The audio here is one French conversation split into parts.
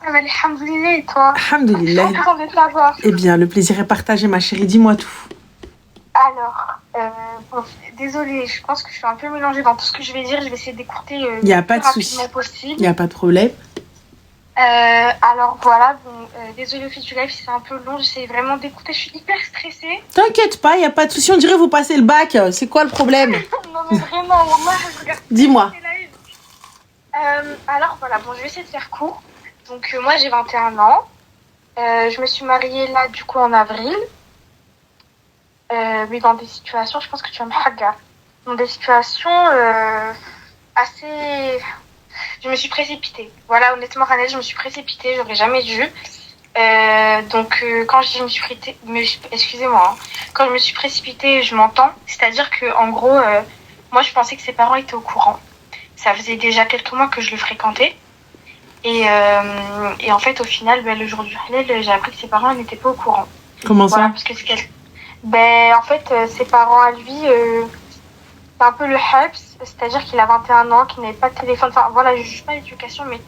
Ah, mais alhamdoulilah, et toi? Alhamdoulilah. Je suis contente de te savoir. Eh bien, le plaisir est partagé, ma chérie. Dis-moi tout. Alors, bon, désolée, je pense que je suis un peu mélangée dans tout ce que je vais dire. Je vais essayer d'écourter Il n'y a le pas plus de souci. rapidement possible. Il n'y a pas de problème. Alors voilà, bon, désolée au fil du live si c'est un peu long, j'essaie vraiment d'écouter, je suis hyper stressée. T'inquiète pas, il n'y a pas de souci. On dirait vous passez le bac. C'est quoi le problème? Non mais vraiment, moi je regarde Dis-moi. les lives. Alors voilà, bon, je vais essayer de faire court. Donc moi j'ai 21 ans. Je me suis mariée là du coup en avril. Mais dans des situations, je pense que tu vas me haga. Dans des situations assez... Je me suis précipitée. Voilà, honnêtement, Ranel, je me suis précipitée. J'aurais jamais dû. Donc, quand je me suis excusez-moi. Hein. Quand je me suis précipitée, je m'entends. C'est-à-dire que, en gros, moi, je pensais que ses parents étaient au courant. Ça faisait déjà quelques mois que je le fréquentais. Et en fait, au final, le jour du halal, j'ai appris que ses parents n'étaient pas au courant. Comment ça? Voilà, parce que en fait, ses parents à lui, c'est un peu le helps, c'est-à-dire qu'il a 21 ans, qu'il n'avait pas de téléphone. Enfin, voilà, je ne juge pas l'éducation, mais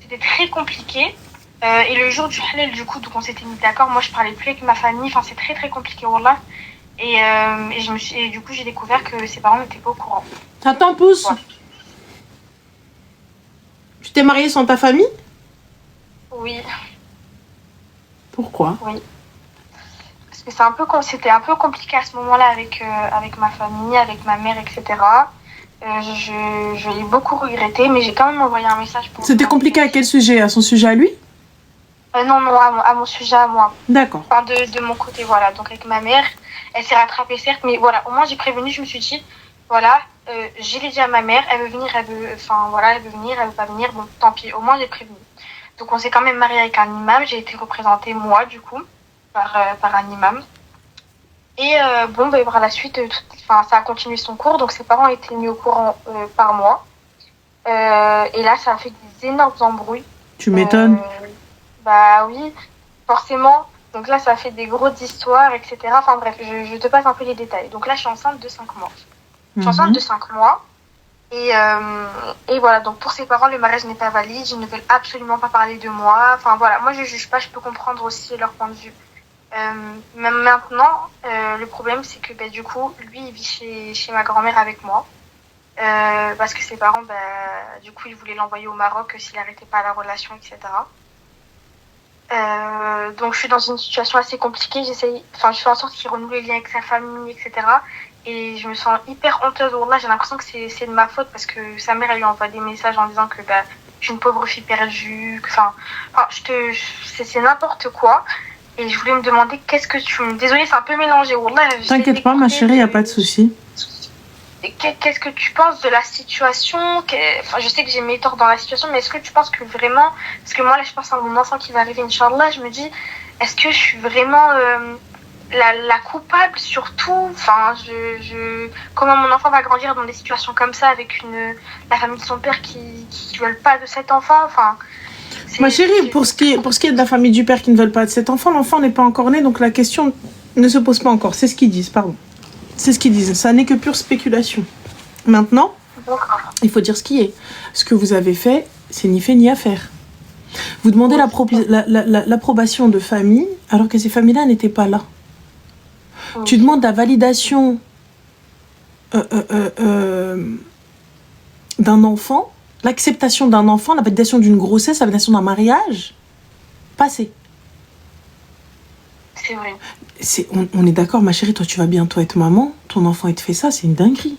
c'était très compliqué. Et le jour du halal, du coup, donc on s'était mis d'accord. Moi, je parlais plus avec ma famille. Enfin, c'est très, très compliqué, wallah. Et du coup, j'ai découvert que ses parents n'étaient pas au courant. Attends, pousse. Voilà. Tu t'es mariée sans ta famille? Oui. Pourquoi? Oui. Parce que c'était un peu compliqué à ce moment-là avec ma famille, avec ma mère, etc. Je l'ai beaucoup regretté, mais j'ai quand même envoyé un message pour... C'était compliqué à quel sujet? À son sujet à lui? Non, à mon sujet à moi. D'accord. Enfin, de mon côté, voilà. Donc avec ma mère, elle s'est rattrapée certes, mais voilà, au moins j'ai prévenu, je me suis dit, voilà, j'ai dit à ma mère, elle veut venir, elle veut pas venir, bon, tant pis, au moins j'ai prévenu. Donc on s'est quand même marié avec un imam, j'ai été représentée, moi, du coup, par un imam. Et par la suite, ça a continué son cours, donc ses parents étaient mis au courant par moi. Et là, ça a fait des énormes embrouilles. Tu m'étonnes. Bah oui, forcément. Donc là, ça a fait des grosses histoires, etc. Enfin bref, je te passe un peu les détails. Donc là, je suis enceinte de 5 mois. Je suis enceinte de 5 mois. Et voilà, donc pour ses parents, le mariage n'est pas valide. Ils ne veulent absolument pas parler de moi. Enfin voilà, moi, je juge pas, je peux comprendre aussi leur point de vue. Même maintenant, le problème, c'est que du coup, lui, il vit chez ma grand-mère avec moi. Parce que ses parents, du coup, ils voulaient l'envoyer au Maroc s'il n'arrêtait pas la relation, etc. Donc je suis dans une situation assez compliquée. Je fais en sorte qu'il renoue les liens avec sa famille, etc. Et je me sens hyper honteuse. Là, j'ai l'impression que c'est de ma faute parce que sa mère, elle lui envoie des messages en disant que je suis une pauvre fille perdue. C'est n'importe quoi. Et je voulais me demander Désolée, c'est un peu mélangé. T'inquiète pas, ma chérie, y a pas de souci. Qu'est-ce que tu penses de la situation? Je sais que j'ai mes torts dans la situation, mais est-ce que tu penses que vraiment... Parce que moi, là, je pense à mon enfant qui va arriver, Inch'Allah, je me dis, est-ce que je suis vraiment la coupable surtout? Enfin, comment mon enfant va grandir dans des situations comme ça, avec la famille de son père qui ne veulent pas de cet enfant? Enfin... Ma chérie, pour ce qui est de la famille du père qui ne veulent pas de cet enfant, l'enfant n'est pas encore né, donc la question ne se pose pas encore. C'est ce qu'ils disent, pardon. C'est ce qu'ils disent. Ça n'est que pure spéculation. Maintenant, il faut dire ce qui est. Ce que vous avez fait, c'est ni fait ni à faire. Vous demandez l'approbation de famille, alors que ces familles-là n'étaient pas là. Tu demandes la validation d'un enfant, l'acceptation d'un enfant, la validation d'une grossesse, la validation d'un mariage, passé. C'est vrai. On est d'accord, ma chérie, toi tu vas bientôt être maman, ton enfant il te fait ça, c'est une dinguerie.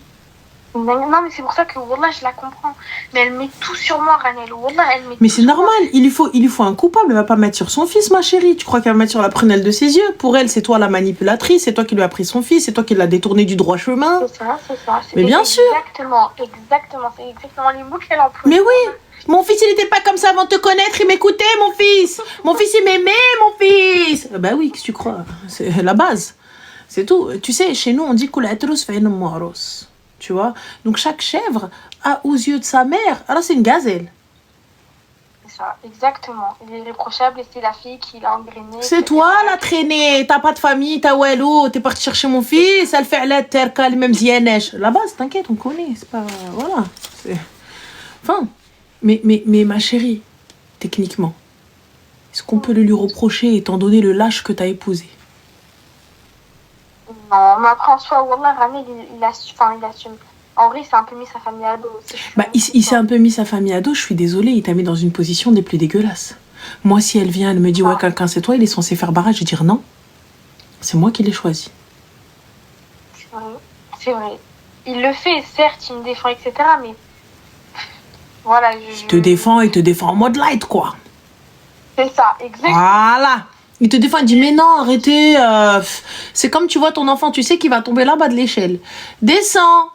Non, mais c'est pour ça que Wallah, je la comprends. Mais elle met tout sur moi, Ranel. Wallah, elle met mais tout c'est normal, il lui faut un coupable. Elle va pas mettre sur son fils, ma chérie. Tu crois qu'elle va mettre sur la prunelle de ses yeux? Pour elle, c'est toi la manipulatrice, c'est toi qui lui as pris son fils, c'est toi qui l'as détourné du droit chemin. C'est ça. Mais bien sûr. Exactement. C'est exactement les mots qu'elle emploie. Mais oui. Mon fils, il était pas comme ça avant de te connaître, il m'écoutait, mon fils. Mon fils, il m'aimait, mon fils. Bah oui, qu'est-ce que tu crois? C'est la base. C'est tout. Tu sais, chez nous, on dit Koulatros fait une moros. Tu vois? Donc chaque chèvre a aux yeux de sa mère, alors c'est une gazelle. C'est ça, exactement. Il est irréprochable et c'est la fille qui l'a engrainé. C'est toi la traînée, t'as pas de famille, t'as walou, t'es parti chercher mon fils, elle fait la terre, les mêmes zianesh. La base, t'inquiète, on connaît, c'est pas... Voilà. Enfin, mais ma chérie, techniquement, Est-ce qu'on peut le lui reprocher étant donné le lâche que tu as épousé? Non, mais après en soi, Wallah, Ranel, il assume. En vrai, il s'est un peu mis sa famille à dos aussi. Bah, il s'est un peu mis sa famille à dos, je suis désolée, il t'a mis dans une position des plus dégueulasses. Moi, si elle vient, elle me dit, ouais, quelqu'un c'est toi, il est censé faire barrage, je vais dire non. C'est moi qui l'ai choisi. C'est vrai. Il le fait, certes, il me défend, etc. Mais voilà. Il te défend en mode light, quoi. C'est ça, exactement. Voilà. Il te défend, il dit, mais non, arrêtez. C'est comme tu vois ton enfant, tu sais qu'il va tomber là-bas de l'échelle. Descends.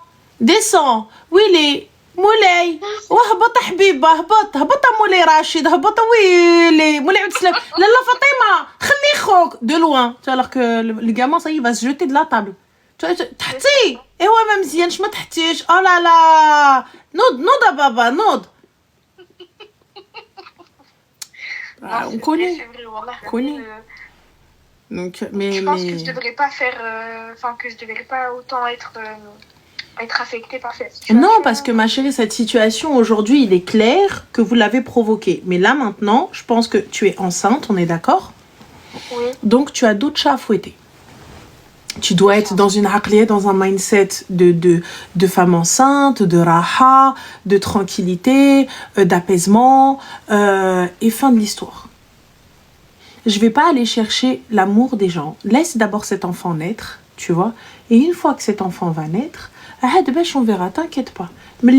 ويلي مولاي وهبط حبيبه هبط مولاي راشد هبط ويلي مولاي عبد السلام لالا فاطمه خلي خوك de loin alors que le gamin ça il va se jeter de la table تحتي ايوا ما مزيانش ما تحتيش oh là là نوض بابا نوض on connaît donc mais je pense que je devrais pas faire que je devrais pas autant être affectée par cette situation. Non, parce que ma chérie, cette situation aujourd'hui, il est clair que vous l'avez provoquée. Mais là maintenant, je pense que tu es enceinte, on est d'accord? Oui. Donc tu as d'autres chats à fouetter. Tu dois être dans une aqliya, dans un mindset de femme enceinte, de raha, de tranquillité, d'apaisement, et fin de l'histoire. Je vais pas aller chercher l'amour des gens. Laisse d'abord cet enfant naître, tu vois. Et une fois que cet enfant va naître, on verra, t'inquiète pas. Quand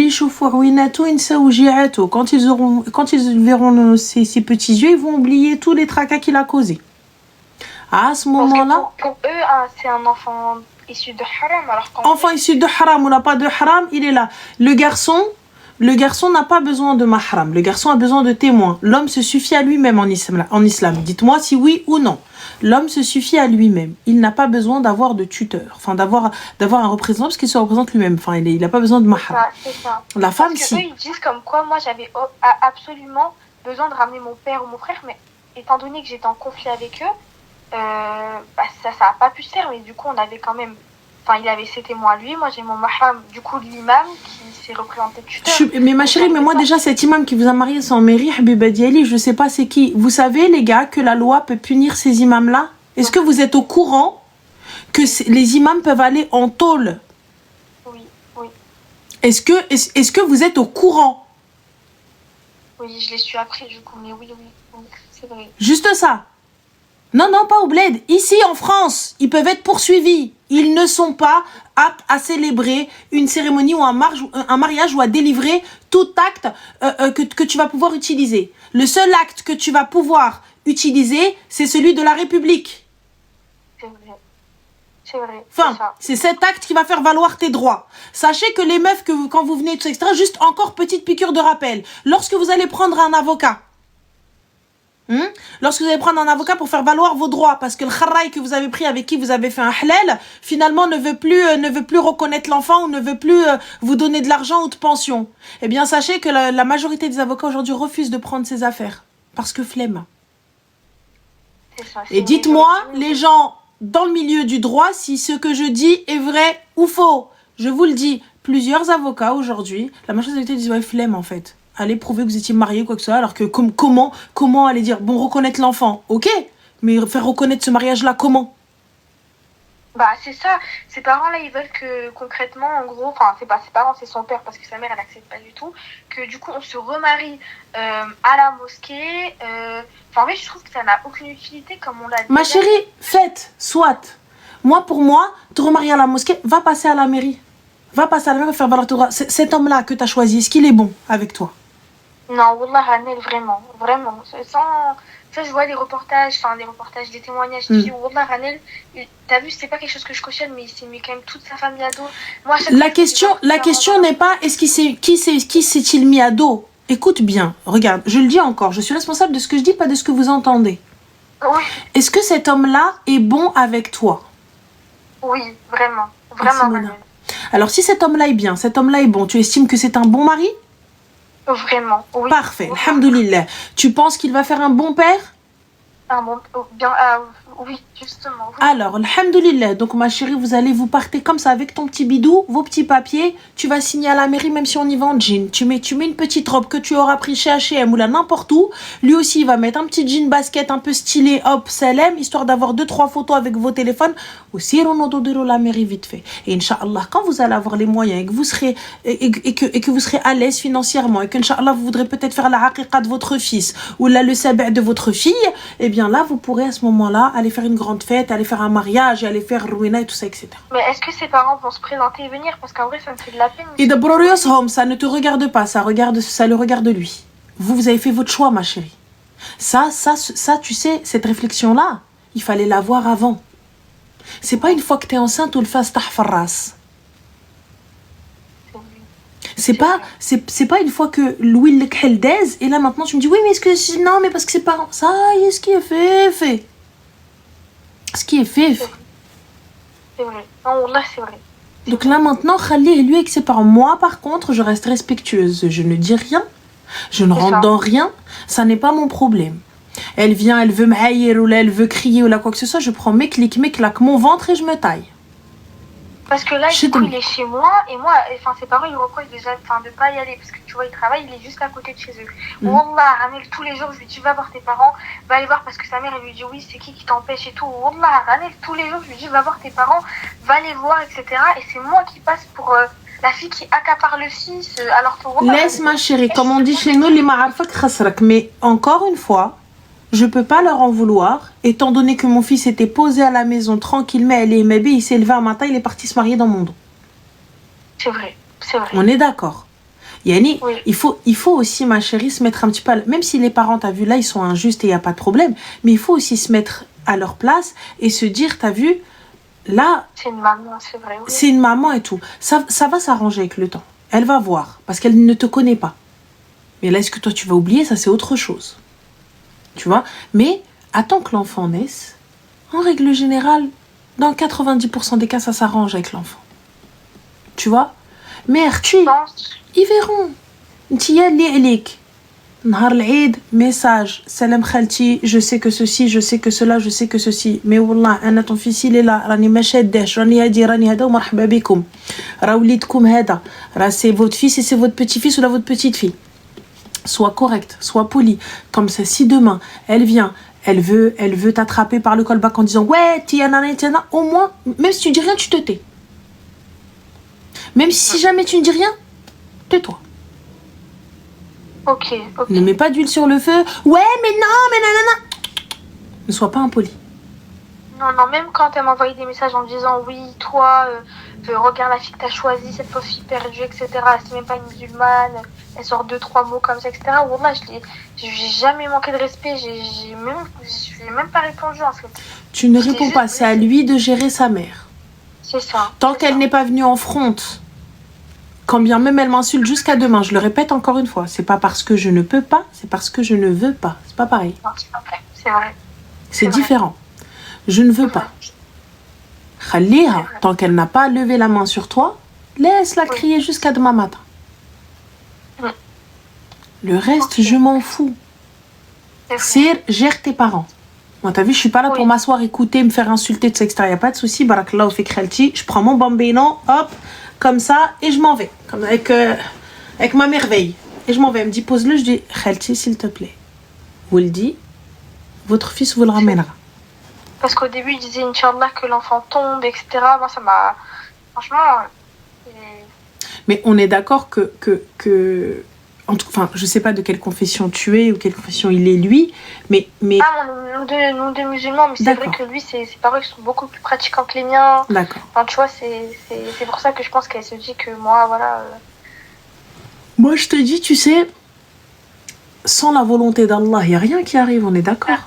ils verront ses petits yeux, ils vont oublier tous les tracas qu'il a causés. À ce moment-là... Pour eux, c'est un enfant issu de haram. Enfant issu de haram ou n'a pas de haram, il est là. Le garçon n'a pas besoin de mahram. Le garçon a besoin de témoins. L'homme se suffit à lui-même en islam. Dites-moi si oui ou non. L'homme se suffit à lui-même. Il n'a pas besoin d'avoir de tuteur. Enfin, d'avoir un représentant parce qu'il se représente lui-même. Enfin, il n'a pas besoin de mahram. C'est ça. La femme, parce que eux, ils disent comme quoi, moi, j'avais absolument besoin de ramener mon père ou mon frère, mais étant donné que j'étais en conflit avec eux, ça n'a pas pu se faire. Mais du coup, on avait quand même... Enfin, il avait ses témoins à lui. Moi, j'ai mon mahram, du coup, l'imam qui s'est représenté de tuteur. Mais ma chérie, mais moi, déjà, cet imam qui vous a marié sans mairie, Habiba Diali, je sais pas c'est qui. Vous savez, les gars, que la loi peut punir ces imams-là? Est-ce que vous êtes au courant que les imams peuvent aller en tôle? Oui. Est-ce que vous êtes au courant? Oui, je l'ai su après, du coup, mais oui, c'est vrai. Juste ça. Non, pas au bled. Ici, en France, ils peuvent être poursuivis. Ils ne sont pas aptes à célébrer une cérémonie ou un mariage ou à délivrer tout acte que tu vas pouvoir utiliser. Le seul acte que tu vas pouvoir utiliser, c'est celui de la République. C'est vrai. Enfin, c'est cet acte qui va faire valoir tes droits. Sachez que les meufs, quand vous venez, etc., juste encore petite piqûre de rappel. Lorsque vous allez prendre un avocat, lorsque vous allez prendre un avocat pour faire valoir vos droits, parce que le kharraï que vous avez pris avec qui vous avez fait un halal, finalement ne veut plus reconnaître l'enfant ou ne veut plus vous donner de l'argent ou de pension. Eh bien, sachez que la majorité des avocats aujourd'hui refusent de prendre ces affaires. Parce que flemme. Et dites-moi, les gens dans le milieu du droit, si ce que je dis est vrai ou faux. Je vous le dis, plusieurs avocats aujourd'hui, la majorité disent ouais, flemme en fait. Allez prouver que vous étiez mariés, quoi que ce soit, alors que comment aller dire, bon, reconnaître l'enfant, ok, mais faire reconnaître ce mariage-là, comment? Bah, c'est ça. Ses parents, là, ils veulent que, concrètement, en gros, enfin, c'est pas ses parents, c'est son père, parce que sa mère, elle n'accepte pas du tout, que du coup, on se remarie à la mosquée. Enfin, en fait, je trouve que ça n'a aucune utilité, comme on l'a dit. Ma chérie, faites, soit. Pour moi, te remarier à la mosquée, va passer à la mairie. Va passer à la mairie, faire valoir tes droits. Cet homme-là que tu as choisi, est-ce qu'il est bon avec toi? Non, Wallah, Ranel, vraiment. Ça, je vois des reportages, des témoignages. Je dis, Wallah, Ranel, t'as vu, c'est pas quelque chose que je cautionne, mais il s'est mis quand même toute sa famille à dos. Moi, la question n'est pas qui s'est-il mis à dos. Écoute bien, regarde, je le dis encore, je suis responsable de ce que je dis, pas de ce que vous entendez. Oui. Est-ce que cet homme-là est bon avec toi? Oui, vraiment. Ranel. Alors, si cet homme-là est bien, cet homme-là est bon, tu estimes que c'est un bon mari? Vraiment, oui. Parfait, alhamdoulilah. Tu penses qu'il va faire un bon père? Bien, oui, justement. Oui. Alors, alhamdoulilah, donc ma chérie, vous partez comme ça avec ton petit bidou, vos petits papiers, tu vas signer à la mairie même si on y va en jean. Tu mets une petite robe que tu auras pris chez H&M ou là n'importe où. Lui aussi, il va mettre un petit jean basket un peu stylé, hop, salem, histoire d'avoir 2-3 photos avec vos téléphones. Aussi, on a la mairie vite fait. Et Inch'Allah, quand vous allez avoir les moyens et que vous serez, et que vous serez à l'aise financièrement et qu'Inch'Allah, vous voudrez peut-être faire la haqiqa de votre fils ou là le sab'a de votre fille, eh bien là, vous pourrez à ce moment-là aller faire une grande fête, aller faire un mariage, aller faire Rouina et tout ça, etc. Mais est-ce que ses parents vont se présenter et venir? Parce qu'en vrai, ça me fait de la peine. Et de Brorios Home, ça ne te regarde pas, ça le regarde lui. Vous avez fait votre choix, ma chérie. Ça, tu sais, cette réflexion-là, il fallait l'avoir avant. C'est pas une fois que t'es enceinte ou le fas tahfarras. C'est pas une fois que Louis le Kheldez et là maintenant tu me dis oui mais est-ce que non mais parce que c'est pas ça y est ce qui est fait. Ce qui est fait. C'est vrai. Non là c'est vrai. Donc là maintenant Khalil lui avec ses parents. Moi par contre je reste respectueuse. Je ne dis rien. Je ne rentre dans rien. Ça n'est pas mon problème. Elle vient, elle veut m'haïr ou là elle veut crier ou là quoi que ce soit. Je prends mes claques, mon ventre et je me taille. Parce que là, du coup, il est chez moi et moi, enfin, ses parents, ils me reprochent déjà de pas y aller parce que tu vois, il travaille, il est juste à côté de chez eux. Wallah, Ranel, tous les jours, je lui dis, va voir tes parents, va aller voir parce que sa mère, elle lui dit, oui, c'est qui t'empêche et tout. Wallah, Ranel, tous les jours, je lui dis, va voir tes parents, va les voir, etc. Et c'est moi qui passe pour la fille qui accapare le fils, alors que Wallah. Laisse ma chérie, comme on dit chez nous, les ma'arfak khasrak. Mais encore une fois, je peux pas leur en vouloir, étant donné que mon fils était posé à la maison tranquillement, elle est bébé, il s'est levé un matin, il est parti se marier dans mon dos. C'est vrai, c'est vrai. On est d'accord. Yani, oui. il faut aussi, ma chérie, se mettre un petit peu, même si les parents, t'as vu, là, ils sont injustes et il n'y a pas de problème, mais il faut aussi se mettre à leur place et se dire, t'as vu, là... C'est une maman, c'est vrai. Oui. C'est une maman et tout. Ça va s'arranger avec le temps. Elle va voir, parce qu'elle ne te connaît pas. Mais là, est-ce que toi, tu vas oublier? Ça, c'est autre chose. Tu vois, mais attends que l'enfant naisse. En règle générale, dans 90% des cas, ça s'arrange avec l'enfant. Tu vois, mais ils verront. Ntia li alik. Nahar l'Eid, message. Salam khalti, je sais que ceci, je sais que cela, je sais que ceci. Mais wallah, ana ton fils il est là. Rani ma shaddash, rani hadi, rani hada, ou marhaba bikoum. Ra wlidkoum hada. Ra c'est votre fils et c'est votre petit-fils ou là votre petite-fille. Sois correcte, sois polie. Comme ça, si demain, elle vient, elle veut t'attraper par le callback en disant « Ouais, tiana, au moins, même si tu dis rien, tu te tais. Même si jamais tu ne dis rien, tais-toi. Ok. Ne mets pas d'huile sur le feu. Ouais, mais non, mais nanana. Ne sois pas impoli. Non, même quand elle m'envoyait des messages en disant « Oui, toi, regarde la fille que t'as choisie, cette fausse fille perdue, etc. C'est même pas une musulmane. » Elle sort 2-3 mots comme ça, etc. Wallah, j'ai jamais manqué de respect. Je n'ai même pas répondu en fait. Tu ne réponds pas, c'est à lui de gérer sa mère. C'est ça. Tant qu'elle n'est pas venue en front, quand bien même elle m'insulte jusqu'à demain, je le répète encore une fois, c'est pas parce que je ne peux pas, c'est parce que je ne veux pas. C'est pas pareil. Non, c'est pas vrai. C'est vrai. C'est différent. Je ne veux pas. Khaliha, tant qu'elle n'a pas levé la main sur toi, laisse-la crier jusqu'à demain matin. Le reste, je m'en fous. C'est gère tes parents. Moi, t'as vu, je suis pas là pour m'asseoir, écouter, me faire insulter, etc. Il n'y a pas de souci. Barakallahu fik khalti. Je prends mon bambino, hop, comme ça, et je m'en vais. Comme avec ma merveille. Et je m'en vais. Elle me dit, pose-le. Je dis, khalti, s'il te plaît. Vous le dit, votre fils vous le ramènera. Parce qu'au début, il disait, Inch'Allah, que l'enfant tombe, etc. Moi, ça m'a... Franchement... Mais on est d'accord que... Enfin, je sais pas de quelle confession tu es ou quelle confession il est lui, mais... Ah, nous deux musulmans, mais c'est vrai que lui, ses parents sont beaucoup plus pratiquants que les miens. D'accord. Enfin, tu vois, c'est pour ça que je pense qu'elle se dit que moi, voilà... Moi, je te dis, tu sais, sans la volonté d'Allah, il n'y a rien qui arrive, on est d'accord.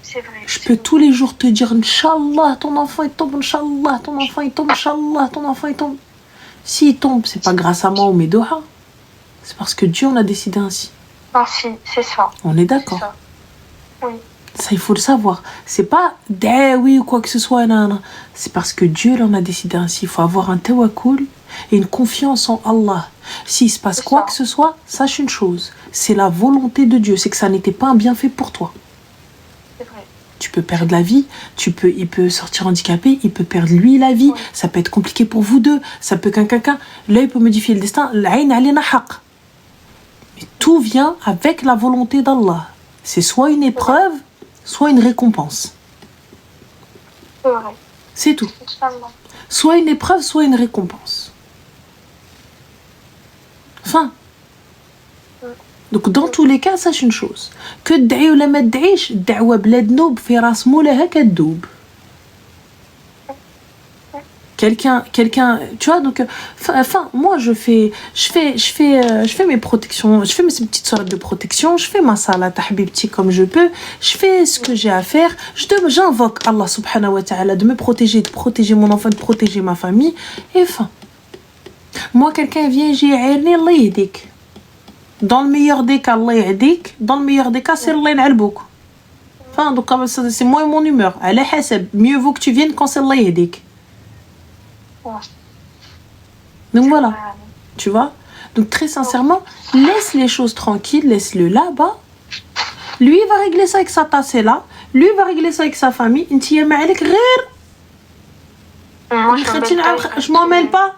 C'est vrai. Je peux tous les jours te dire, Inch'Allah, ton enfant il tombe, Inch'Allah, ton enfant il tombe, Inch'Allah, ton enfant il tombe. S'il tombe, c'est pas grâce à moi ou mes doigts. C'est parce que Dieu en a décidé ainsi. Ainsi, c'est ça. On est d'accord. Oui. Ça, il faut le savoir. C'est pas oui ou quoi que ce soit. Non. C'est parce que Dieu en a décidé ainsi. Il faut avoir un tawakkul et une confiance en Allah. S'il se passe quoi que ce soit, sache une chose. C'est la volonté de Dieu. C'est que ça n'était pas un bienfait pour toi. C'est vrai. Tu peux perdre la vie, il peut sortir handicapé, il peut perdre lui la vie, ça peut être compliqué pour vous deux, ça peut quelqu'un, là il peut modifier le destin, l'ayn alina haq. Mais tout vient avec la volonté d'Allah. C'est soit une épreuve, soit une récompense. C'est vrai. C'est tout. Soit une épreuve, soit une récompense. Fin. Donc dans tous les cas, sache une chose. Que تدعي ولا ما تدعيش الدعوة بلا ذنوب في راس مولها كتذوب. Quelqu'un, tu vois, donc, enfin, moi, je fais mes protections, je fais mes petites soirées de protection, je fais ma salat tahbibti comme je peux, je fais ce que j'ai à faire, j'invoque Allah subhanahu wa ta'ala de me protéger, de protéger mon enfant, de protéger ma famille, et enfin, moi, quelqu'un vient, j'ai aïrni, Allah yahdik. Dans le meilleur des cas, Allah yahdik, dans le meilleur des cas, c'est Allah y'n'albouk. Enfin, donc, c'est moi et mon humeur, ala hasab, mieux vaut que tu viennes quand c'est Allah yahdik. Donc voilà, tu vois. Donc très sincèrement, laisse les choses tranquilles, laisse-le là-bas. Lui, il va régler ça avec sa tasse là. Lui, il va régler ça avec sa famille. Je m'en mêle pas.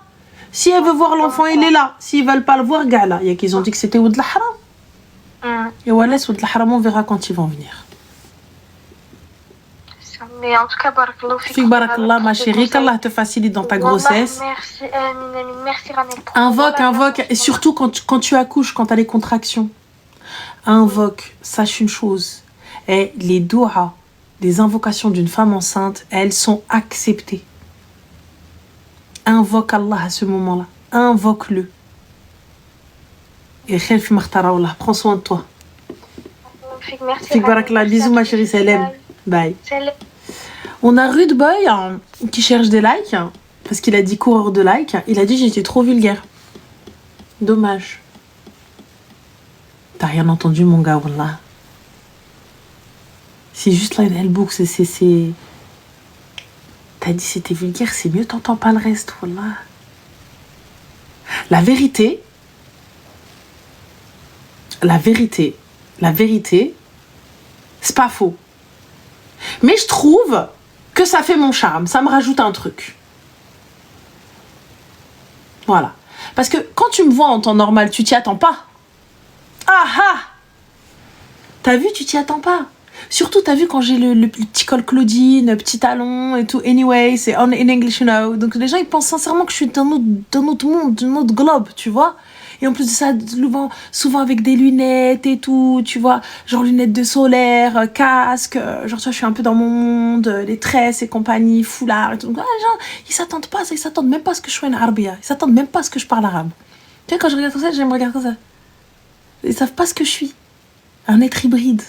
Si elle veut voir l'enfant, il est là. S'ils veulent pas le voir, gars là. Il y a qu'ils ont dit que c'était Oud al-Haram. Et voilà, Oud al-Haram, on verra quand ils vont venir. Mais en tout cas, barakallahu fik. Barakallah, ma chérie, qu'Allah te facilite dans ta grossesse. Merci, Amin, merci, Ramel. Invoque. Et surtout quand tu accouches, quand tu as les contractions. Invoque, sache une chose. Et les doua, les invocations d'une femme enceinte, elles sont acceptées. Invoque Allah à ce moment-là. Invoque-le. Et khayr fi makhtarawlah. Prends soin de toi. Merci. Barakallah, bisous ma chérie, salam. Bye. On a Rude Boy qui cherche des likes parce qu'il a dit coureur de likes. Il a dit j'étais trop vulgaire. Dommage. T'as rien entendu mon gars, wallah. C'est juste là une book, c'est. T'as dit c'était vulgaire, c'est mieux, t'entends pas le reste, wallah. La vérité, c'est pas faux. Mais je trouve que ça fait mon charme, ça me rajoute un truc. Voilà. Parce que quand tu me vois en temps normal, tu t'y attends pas. Ah ah! T'as vu, tu t'y attends pas. Surtout, t'as vu quand j'ai le petit col Claudine, petit talon et tout. Anyway, c'est in English, you know. Donc les gens, ils pensent sincèrement que je suis d'un autre monde, d'un autre globe, tu vois. Et en plus de ça, souvent avec des lunettes et tout, tu vois, genre lunettes de solaire, casque, genre tu vois, je suis un peu dans mon monde, les tresses et compagnie, foulard et tout. Donc, les gens, ils s'attendent pas à ça, ils s'attendent même pas à ce que je sois une arabia, ils s'attendent même pas à ce que je parle arabe. Tu vois, quand je regarde comme ça, j'aime regarder comme ça. Ils savent pas ce que je suis. Un être hybride.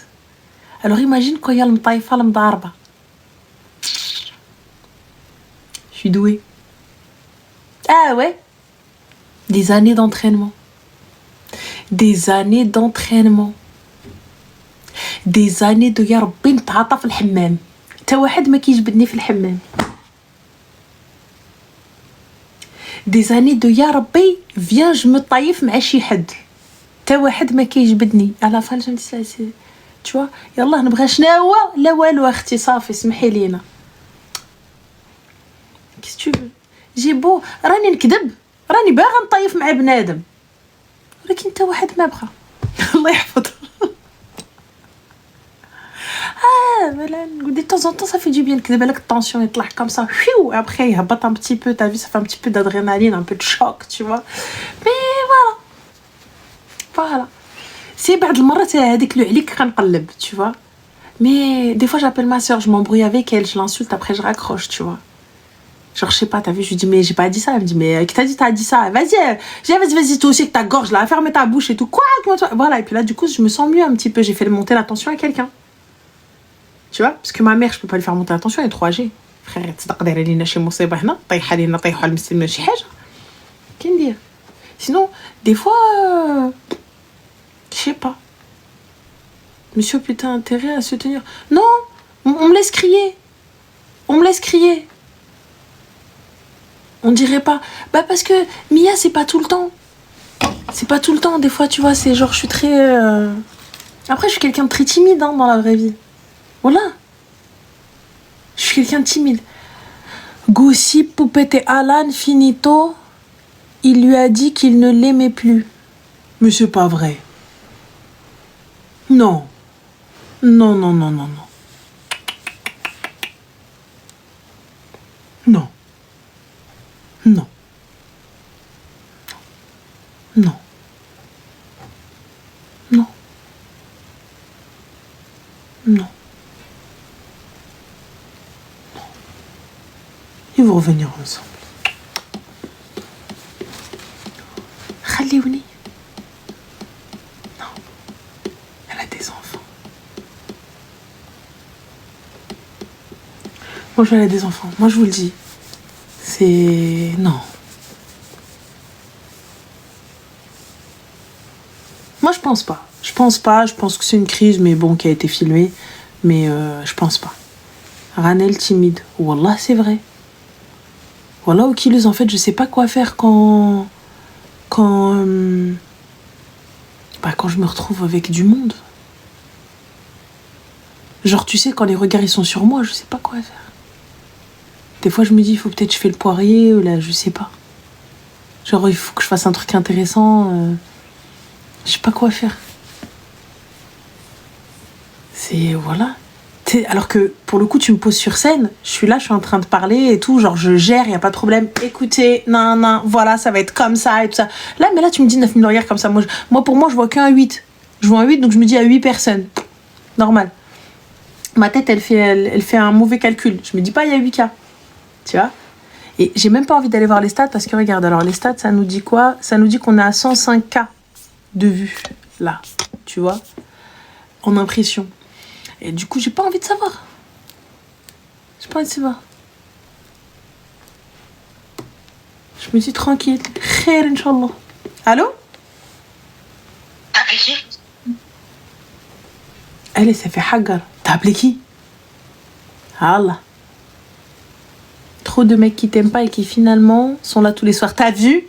Alors imagine quand il y a le mtaïfa, le mdarba. Je suis douée. Ah ouais. Des années d'entraînement. Des années d'entraînement. Des années de يا ربي نتعاطى في الحمام. تا واحد ما كيجبدني في الحمام. Des années de يا ربي viens je me طايف مع شي حد. تا واحد ما كيجبدني. À la fin je me dis ça c'est tu vois يلا نبغى شناهو لا والو اختي صافي سمحي لينا. Qu'est-ce que tu veux? J'ai beau راني نكذب راني باغا نطيف مع بنادم ولكن انت واحد ما بغى. الله يحفظ. Voilà, de temps en temps ça fait du bien نكذب عليك الطونسيون يطلع comme ça et après يهبط un petit peu, t'as vu, ça fait un petit peu d'adrénaline, un peu de choc, tu vois. Mais voilà c'est بعد المرات هذيك اللي عليك كنقلب, tu vois. Mais des fois j'appelle ma soeur, je m'embrouille avec elle, je l'insulte, après je raccroche, tu vois. Genre, je sais pas, t'as vu, je lui dis, mais j'ai pas dit ça. Elle me dit, mais qui t'a dit, t'as dit ça? Vas-y, toi aussi, avec ta gorge, là, ferme ta bouche et tout. Quoi? Voilà, et puis là, du coup, je me sens mieux un petit peu. J'ai fait monter la tension à quelqu'un. Tu vois? Parce que ma mère, je peux pas lui faire monter la tension, elle est trop âgée. Frère, sinon, des fois, je sais pas. Monsieur, putain, intérêt à se tenir. Non, on me laisse crier. On dirait pas. Bah parce que Mia, c'est pas tout le temps. Des fois, tu vois, c'est genre, je suis très... Après, je suis quelqu'un de très timide dans la vraie vie. Voilà. suis quelqu'un de timide. Gossip, Poupette et Alan, finito. Il lui a dit qu'il ne l'aimait plus. Mais c'est pas vrai. Non. Non, non, non, non, non. Non. Non. Non. Non. Non. Ils vont revenir ensemble. Khaliouni. Non. Elle a des enfants. Moi, elle a des enfants. Moi, je vous le dis. C'est... Non. Moi, je pense pas. Je pense pas. Je pense que c'est une crise, mais bon, qui a été filmée. Mais je pense pas. Ranel timide. Wallah, c'est vrai. Wallah, Oculus, en fait, je sais pas quoi faire quand je me retrouve avec du monde. Genre, tu sais, quand les regards ils sont sur moi, je sais pas quoi faire. Des fois, je me dis, il faut peut-être que je fais le poirier, ou là, je sais pas. Genre, il faut que je fasse un truc intéressant. Je sais pas quoi faire. C'est... Voilà. Alors que, pour le coup, tu me poses sur scène, je suis là, je suis en train de parler et tout, genre, je gère, y a pas de problème. Écoutez, non, voilà, ça va être comme ça et tout ça. Là, mais là, tu me dis 9000 regards comme ça. Pour moi, je vois qu'un 8. Je vois un 8, donc je me dis à 8 personnes. Normal. Ma tête, elle fait un mauvais calcul. Je me dis pas, il y a 8K. Tu vois? Et j'ai même pas envie d'aller voir les stats parce que regarde, alors les stats, ça nous dit quoi? Ça nous dit qu'on est à 105K de vues, là, tu vois, en impression. Et du coup, j'ai pas envie de savoir. J'ai pas envie de savoir. Je me dis tranquille. Khair, Inch'Allah. Allô? T'as appelé qui? Allez, ça fait hagar. T'as appelé qui? Allah. Trop de mecs qui t'aiment pas et qui finalement sont là tous les soirs. T'as vu?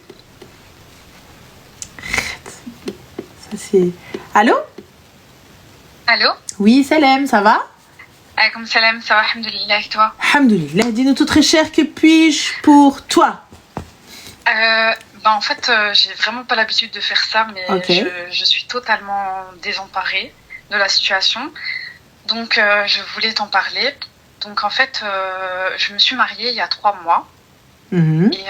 Ça c'est... Allô? Allô? Oui, Salem, ça va? Alaykoum salam, ça va, alhamdoulilah, et toi? Alhamdoulilah, dis-nous tout très cher, que puis-je pour toi? En fait, j'ai vraiment pas l'habitude de faire ça, mais Okay. je suis totalement désemparée de la situation. Donc, je voulais t'en parler. Donc, en fait, je me suis mariée il y a 3 mois. Mhm. Et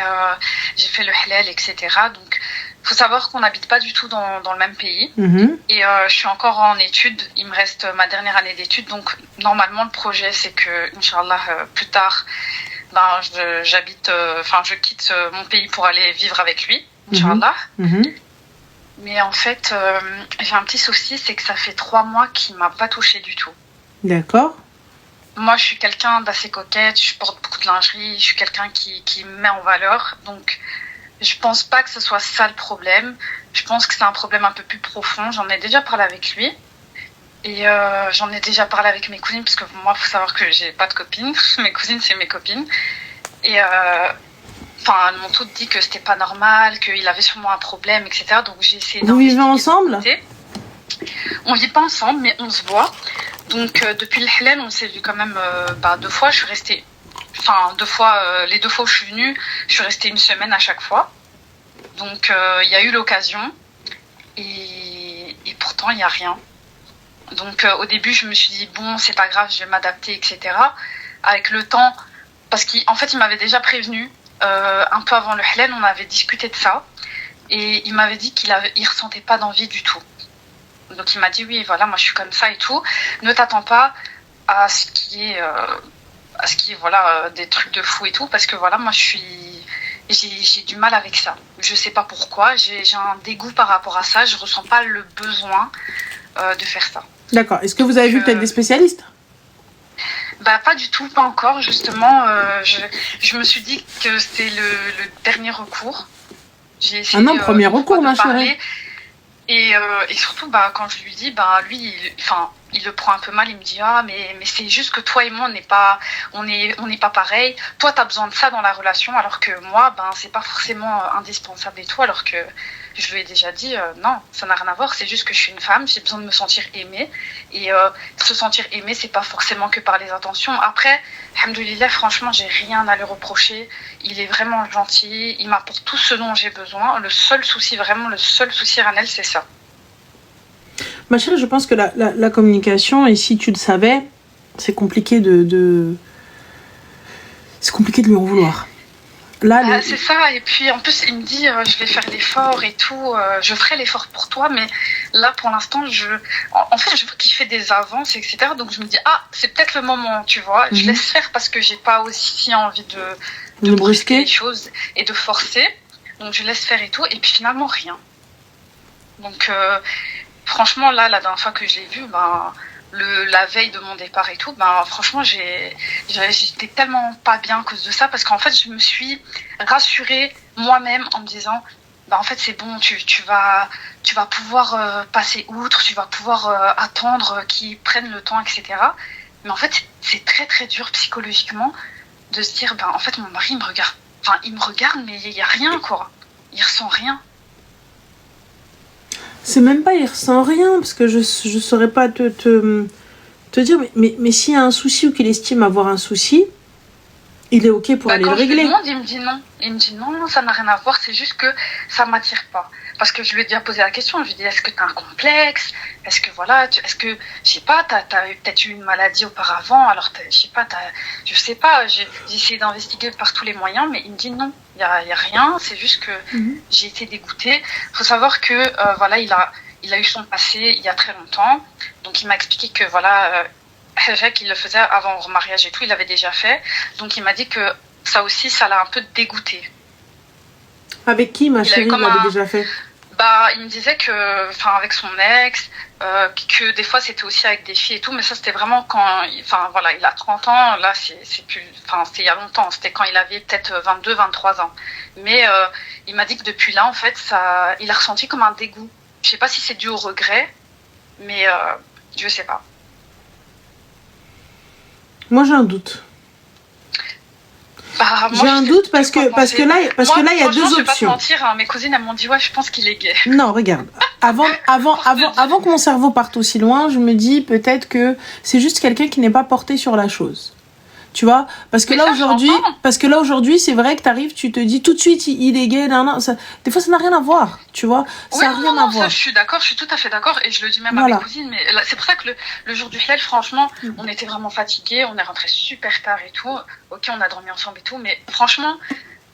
j'ai fait le halal, etc. Donc, il faut savoir qu'on n'habite pas du tout dans le même pays. Mhm. Et je suis encore en études. Il me reste ma dernière année d'études. Donc, normalement, le projet, c'est que, Inch'Allah, plus tard, je quitte mon pays pour aller vivre avec lui, Inch'Allah. Mhm. Mais en fait, j'ai un petit souci, c'est que ça fait 3 mois qu'il m'a pas touchée du tout. D'accord. Moi, je suis quelqu'un d'assez coquette, je porte beaucoup de lingerie, je suis quelqu'un qui me met en valeur. Donc, je pense pas que ce soit ça le problème. Je pense que c'est un problème un peu plus profond. J'en ai déjà parlé avec lui. Et j'en ai déjà parlé avec mes cousines, parce que moi, il faut savoir que j'ai pas de copines. Mes cousines, c'est mes copines. Et elles m'ont toutes dit que c'était pas normal, qu'il avait sûrement un problème, etc. Donc, j'ai essayé Vous vivez d'investiguer ensemble? de mon côté. On vit pas ensemble, mais on se voit. Donc, depuis le halal, on s'est vu quand même 2 fois. Je suis restée... les 2 fois où je suis venue, je suis restée 1 semaine à chaque fois. Donc, il y a eu l'occasion. Et pourtant, il n'y a rien. Donc, au début, je me suis dit, bon, c'est pas grave, je vais m'adapter, etc. Avec le temps, parce qu'en fait, il m'avait déjà prévenu. Un peu avant le halal, on avait discuté de ça. Et il m'avait dit qu'il ressentait pas d'envie du tout. Donc il m'a dit oui, voilà, moi je suis comme ça et tout. Ne t'attends pas à ce qui est des trucs de fou et tout, parce que voilà, moi j'ai du mal avec ça. Je sais pas pourquoi, j'ai un dégoût par rapport à ça. Je ressens pas le besoin de faire ça. D'accord. Est-ce que vous avez vu peut-être des spécialistes? Pas du tout, pas encore. Justement, je me suis dit que c'était le dernier recours. J'ai essayé, premier recours, ma chérie. Et surtout, quand je lui dis, lui, il le prend un peu mal, il me dit ah mais c'est juste que toi et moi on n'est pas pareil. Toi t'as besoin de ça dans la relation alors que moi c'est pas forcément indispensable et tout, alors que je lui ai déjà dit non, ça n'a rien à voir, c'est juste que je suis une femme, j'ai besoin de me sentir aimée et se sentir aimée c'est pas forcément que par les intentions. Après, alhamdoulilah, franchement j'ai rien à lui reprocher, il est vraiment gentil, il m'apporte tout ce dont j'ai besoin. Le seul souci Ranel, c'est ça. Ma chérie, je pense que la communication, et si tu le savais, c'est compliqué c'est compliqué de lui en vouloir. Là, c'est ça, et puis en plus il me dit je vais faire l'effort et tout, je ferai l'effort pour toi, mais là pour l'instant en fait je vois qu'il fait des avances, etc. Donc je me dis c'est peut-être le moment, tu vois, je laisse faire parce que j'ai pas aussi envie de brusquer les choses et de forcer, donc je laisse faire et tout, et puis finalement rien. Donc franchement là, la dernière fois que je l'ai vu, la veille de mon départ et tout, franchement j'étais tellement pas bien à cause de ça, parce qu'en fait je me suis rassurée moi-même en me disant en fait c'est bon, tu vas pouvoir passer outre, tu vas pouvoir attendre qu'ils prennent le temps, etc. Mais en fait c'est très très dur psychologiquement de se dire en fait mon mari il me regarde mais il y a rien quoi, il ressent rien. C'est même pas il ressent rien, parce que je saurais pas te dire, mais s'il y a un souci ou qu'il estime avoir un souci, il est ok pour aller le régler. Quand je lui demande, il me dit non, ça n'a rien à voir, c'est juste que ça m'attire pas. Parce que je lui ai déjà posé la question, je lui ai dit est-ce que t'as un complexe, est-ce que est-ce que je sais pas, t'as peut-être eu une maladie auparavant, alors je sais pas, j'ai essayé d'investiguer par tous les moyens, mais il me dit non, il y a rien, c'est juste que j'ai été dégoûtée. Faut savoir que il a eu son passé il y a très longtemps, donc il m'a expliqué que qu'il le faisait avant le mariage et tout, il l'avait déjà fait, donc il m'a dit que ça aussi ça l'a un peu dégoûté. Avec qui, ma chérie, il l'avait déjà fait? Il me disait que, avec son ex, que des fois c'était aussi avec des filles et tout, mais ça c'était vraiment quand, il a 30 ans, là c'est plus, c'était il y a longtemps, c'était quand il avait peut-être 22, 23 ans. Mais il m'a dit que depuis là, en fait, il a ressenti comme un dégoût. Je sais pas si c'est dû au regret, mais je sais pas. Moi j'ai un doute. J'ai un doute parce que là il y a deux options. Je vais pas te mentir, mes cousines elles m'ont dit je pense qu'il est gay. Non, regarde. Avant que mon cerveau parte aussi loin, je me dis peut-être que c'est juste quelqu'un qui n'est pas porté sur la chose. Tu vois, parce que là aujourd'hui, c'est vrai que t'arrives, tu te dis tout de suite il est gay, des fois ça n'a rien à voir, tu vois, ça n'a rien à voir. Ça, je suis tout à fait d'accord, et je le dis même à mes cousines, mais là, c'est pour ça que le jour du Hillel, franchement, on était vraiment fatigués, on est rentrés super tard et tout, ok, on a dormi ensemble et tout, mais franchement,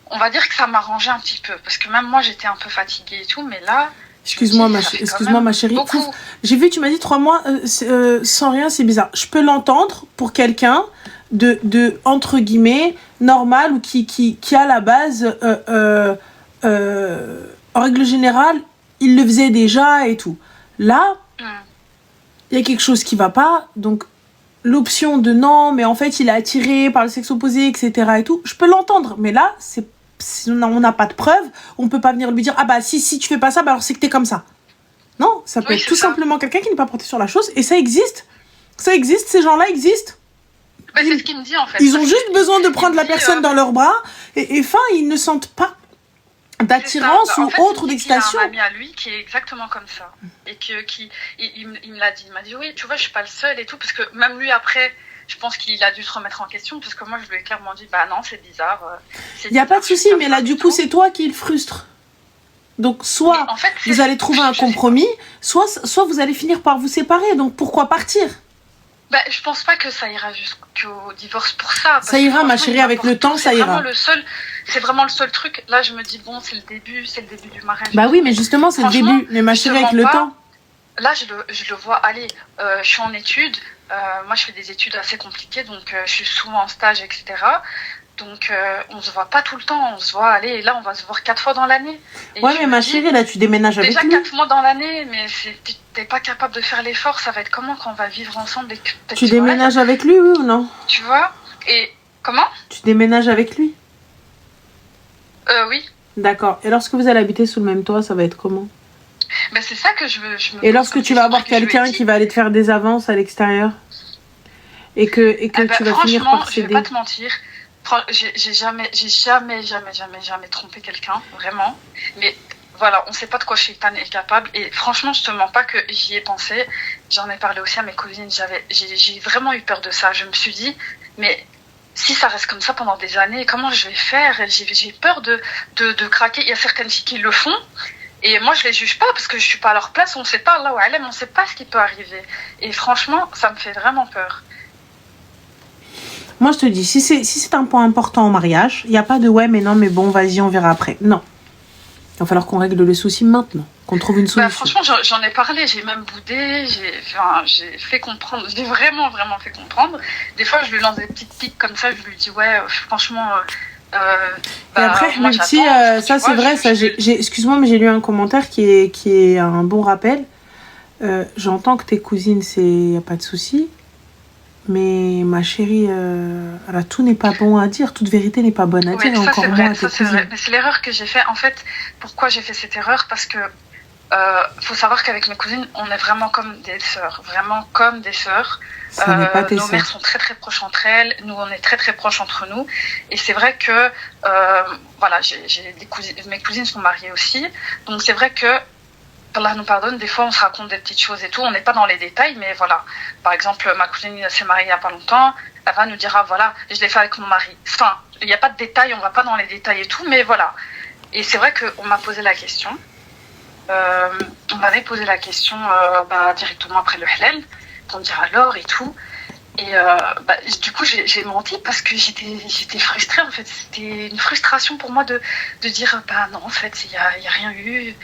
on va dire que ça m'arrangeait un petit peu, parce que même moi j'étais un peu fatiguée et tout, mais là... Excuse-moi ma chérie. J'ai vu, tu m'as dit 3 mois sans rien, c'est bizarre. Je peux l'entendre pour quelqu'un de entre guillemets normal, ou qui à la base en règle générale il le faisait déjà et tout. Là il y a quelque chose qui va pas, donc l'option de non mais en fait il est attiré par le sexe opposé, etc. et tout, je peux l'entendre, mais là si on n'a pas de preuves, on peut pas venir lui dire si tu fais pas ça, alors c'est que t'es comme ça. Non, ça peut être tout simplement quelqu'un qui n'est pas porté sur la chose, et ça existe, ces gens-là existent. C'est ce qu'il me dit en fait. Ils ont juste besoin de prendre la personne dans leurs bras, et ils ne sentent pas d'attirance ou autre, d'excitation. Il y a un ami à lui qui est exactement comme ça, et il me l'a dit, il m'a dit oui, tu vois, je suis pas le seul et tout, parce que même lui après, je pense qu'il a dû se remettre en question, parce que moi je lui ai clairement dit non, c'est bizarre. Il y a pas de souci, mais là du coup c'est toi qui le frustre. Donc soit en fait, vous allez trouver un compromis, soit vous allez finir par vous séparer. Donc pourquoi partir? Je pense pas que ça ira jusqu'au divorce pour ça. Ça ira, ma chérie, avec le temps, ça ira. C'est vraiment le seul truc. Là, je me dis, bon, c'est le début du mariage. Oui, mais justement, c'est le début. Mais ma chérie, avec le temps. Là, je le vois aller. Je suis en études. Moi, je fais des études assez compliquées, donc je suis souvent en stage, etc. Donc, on se voit pas tout le temps. On se voit, allez, là, on va se voir 4 fois dans l'année. Ouais, mais ma chérie, là, tu déménages avec lui. Déjà 4 mois dans l'année, mais t'es pas capable de faire l'effort. Ça va être comment quand on va vivre ensemble et que tu déménages avec lui, oui ou non? Tu vois? Et comment? Tu déménages avec lui? Oui. D'accord. Et lorsque vous allez habiter sous le même toit, ça va être comment? Ben, c'est ça que je me Et lorsque tu vas avoir quelqu'un qui va aller te faire des avances à l'extérieur et que tu vas finir par céder. Je vais pas te mentir. J'ai jamais trompé quelqu'un, vraiment. Mais voilà, on sait pas de quoi Shaitan est capable. Et franchement, je te mens pas que j'y ai pensé. J'en ai parlé aussi à mes cousines. J'ai vraiment eu peur de ça. Je me suis dit, mais si ça reste comme ça pendant des années, comment je vais faire? J'ai peur de craquer. Il y a certaines filles qui le font. Et moi, je les juge pas parce que je suis pas à leur place. On sait pas, là où elle est, on sait pas ce qui peut arriver. Et franchement, ça me fait vraiment peur. Moi, je te dis, si c'est un point important au mariage, il n'y a pas de ouais, mais non, mais bon, vas-y, on verra après. Non. Il va falloir qu'on règle le souci maintenant, qu'on trouve une solution. Franchement, j'en ai parlé, j'ai même boudé, j'ai fait comprendre, j'ai vraiment fait comprendre. Des fois, je lui lance des petites piques comme ça, je lui dis, ouais, franchement... et après, moi, ça c'est vrai, excuse-moi, mais j'ai lu un commentaire qui est un bon rappel. J'entends que tes cousines, il n'y a pas de souci. Mais ma chérie, tout n'est pas bon à dire, toute vérité n'est pas bonne à dire, ça, encore moins à tes cousines. Vrai. Mais c'est l'erreur que j'ai fait. En fait, pourquoi j'ai fait cette erreur? Parce que faut savoir qu'avec mes cousines, on est vraiment comme des sœurs, Ça n'est pas tes nos sœurs. mères sont très très proches entre elles, nous on est très très proches entre nous. Et c'est vrai que voilà, j'ai des cousines, mes cousines sont mariées aussi, donc c'est vrai que Allah nous pardonne, des fois on se raconte des petites choses et tout, on n'est pas dans les détails, mais voilà. Par exemple, ma cousine s'est mariée il n'y a pas longtemps, elle va nous dire, ah voilà, je l'ai fait avec mon mari. Enfin, il n'y a pas de détails, on va pas dans les détails et tout, mais voilà. Et c'est vrai qu'on m'a posé la question, on m'avait posé la question directement après le halal, pour me dire alors et tout. Et du coup, j'ai menti parce que j'étais frustrée, en fait. C'était une frustration pour moi de dire, non, en fait, il y a rien eu.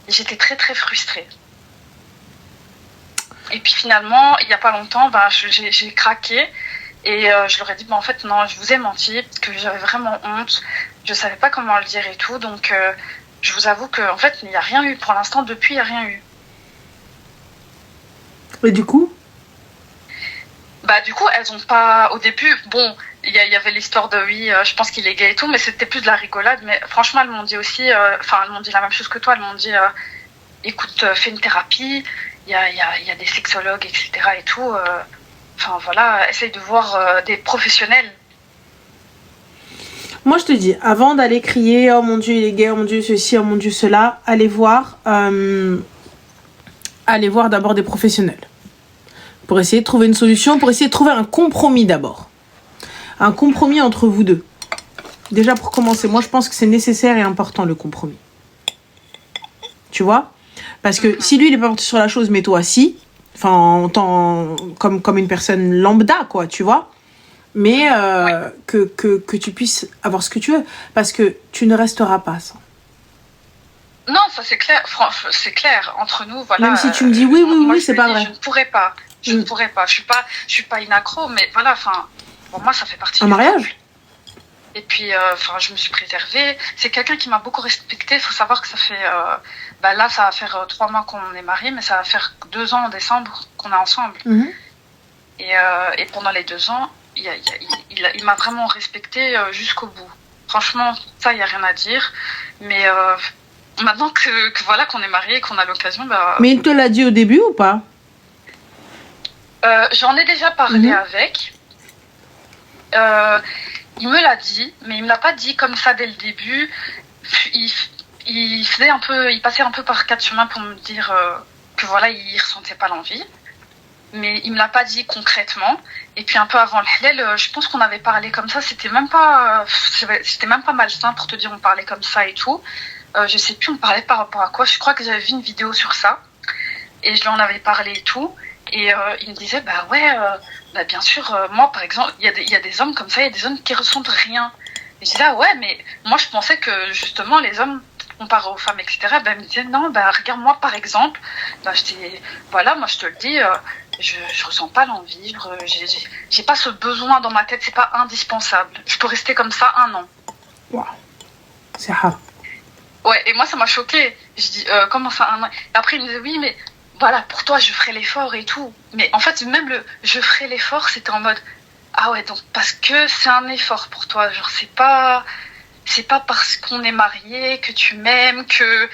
J'étais très très frustrée. Et puis finalement, il n'y a pas longtemps, j'ai craqué et je leur ai dit, en fait non, je vous ai menti parce que j'avais vraiment honte, je savais pas comment le dire et tout, donc je vous avoue qu'en fait il n'y a rien eu pour l'instant, depuis il n'y a rien eu. Et du coup, elles ont pas, au début, bon, il y avait l'histoire de oui, je pense qu'il est gay et tout, mais c'était plus de la rigolade. Mais franchement, elles m'ont dit aussi, elles m'ont dit la même chose que toi. Elles m'ont dit, écoute, fais une thérapie. Il y a des sexologues, etc. et tout. Voilà, essaye de voir des professionnels. moi je te dis, avant d'aller crier, oh mon Dieu, il est gay, oh mon Dieu, ceci, oh mon Dieu, cela, allez voir d'abord des professionnels. Pour essayer de trouver une solution, pour essayer de trouver un compromis d'abord. Un compromis entre vous deux. Déjà pour commencer, moi je pense que c'est nécessaire et important le compromis. Tu vois? Parce que si lui il est pas parti sur la chose, mais toi si, enfin comme une personne lambda quoi, tu vois? Mais que tu puisses avoir ce que tu veux. Parce que tu ne resteras pas sans. Non, ça c'est clair. C'est clair entre nous, voilà. Même si tu me dis oui, c'est pas vrai. Je ne pourrais pas. Je ne pourrais pas. Je suis pas une accro, mais voilà. Pour moi, ça fait partie. Un mariage. Et puis, je me suis préservée. C'est quelqu'un qui m'a beaucoup respectée. Il faut savoir que ça fait, là, ça va faire 3 mois qu'on est mariés, mais ça va faire 2 ans en décembre qu'on est ensemble. Mm-hmm. Et pendant les 2 ans, il m'a vraiment respectée jusqu'au bout. Franchement, ça, il n'y a rien à dire. Mais maintenant que voilà qu'on est mariés, qu'on a l'occasion... Mais il te l'a dit au début ou pas? J'en ai déjà parlé avec. Il me l'a dit, mais il me l'a pas dit comme ça dès le début. Il passait un peu par 4 chemins pour me dire que voilà, il ressentait pas l'envie. Mais il me l'a pas dit concrètement. Et puis un peu avant le halal, je pense qu'on avait parlé comme ça. C'était même pas malsain pour te dire on parlait comme ça et tout. Je sais plus on parlait par rapport à quoi. Je crois que j'avais vu une vidéo sur ça et je lui en avais parlé et tout. Et il me disait bien sûr, moi par exemple, il y a des hommes comme ça, il y a des hommes qui ressentent rien. Et je disais ouais, mais moi je pensais que justement les hommes comparés aux femmes, etc. Il me disait non, regarde moi par exemple, moi je te le dis, je ressens pas l'envie, j'ai pas ce besoin dans ma tête, c'est pas indispensable. Je peux rester comme ça 1 an. Wow. C'est rare. Ouais, et moi ça m'a choquée. Je dis comment ça 1 an? Et après il me disait oui mais voilà, pour toi, je ferai l'effort et tout. Mais en fait, même le « je ferai l'effort », c'était en mode « ah ouais, donc parce que c'est un effort pour toi. Genre, c'est pas parce qu'on est mariés que tu m'aimes, que... »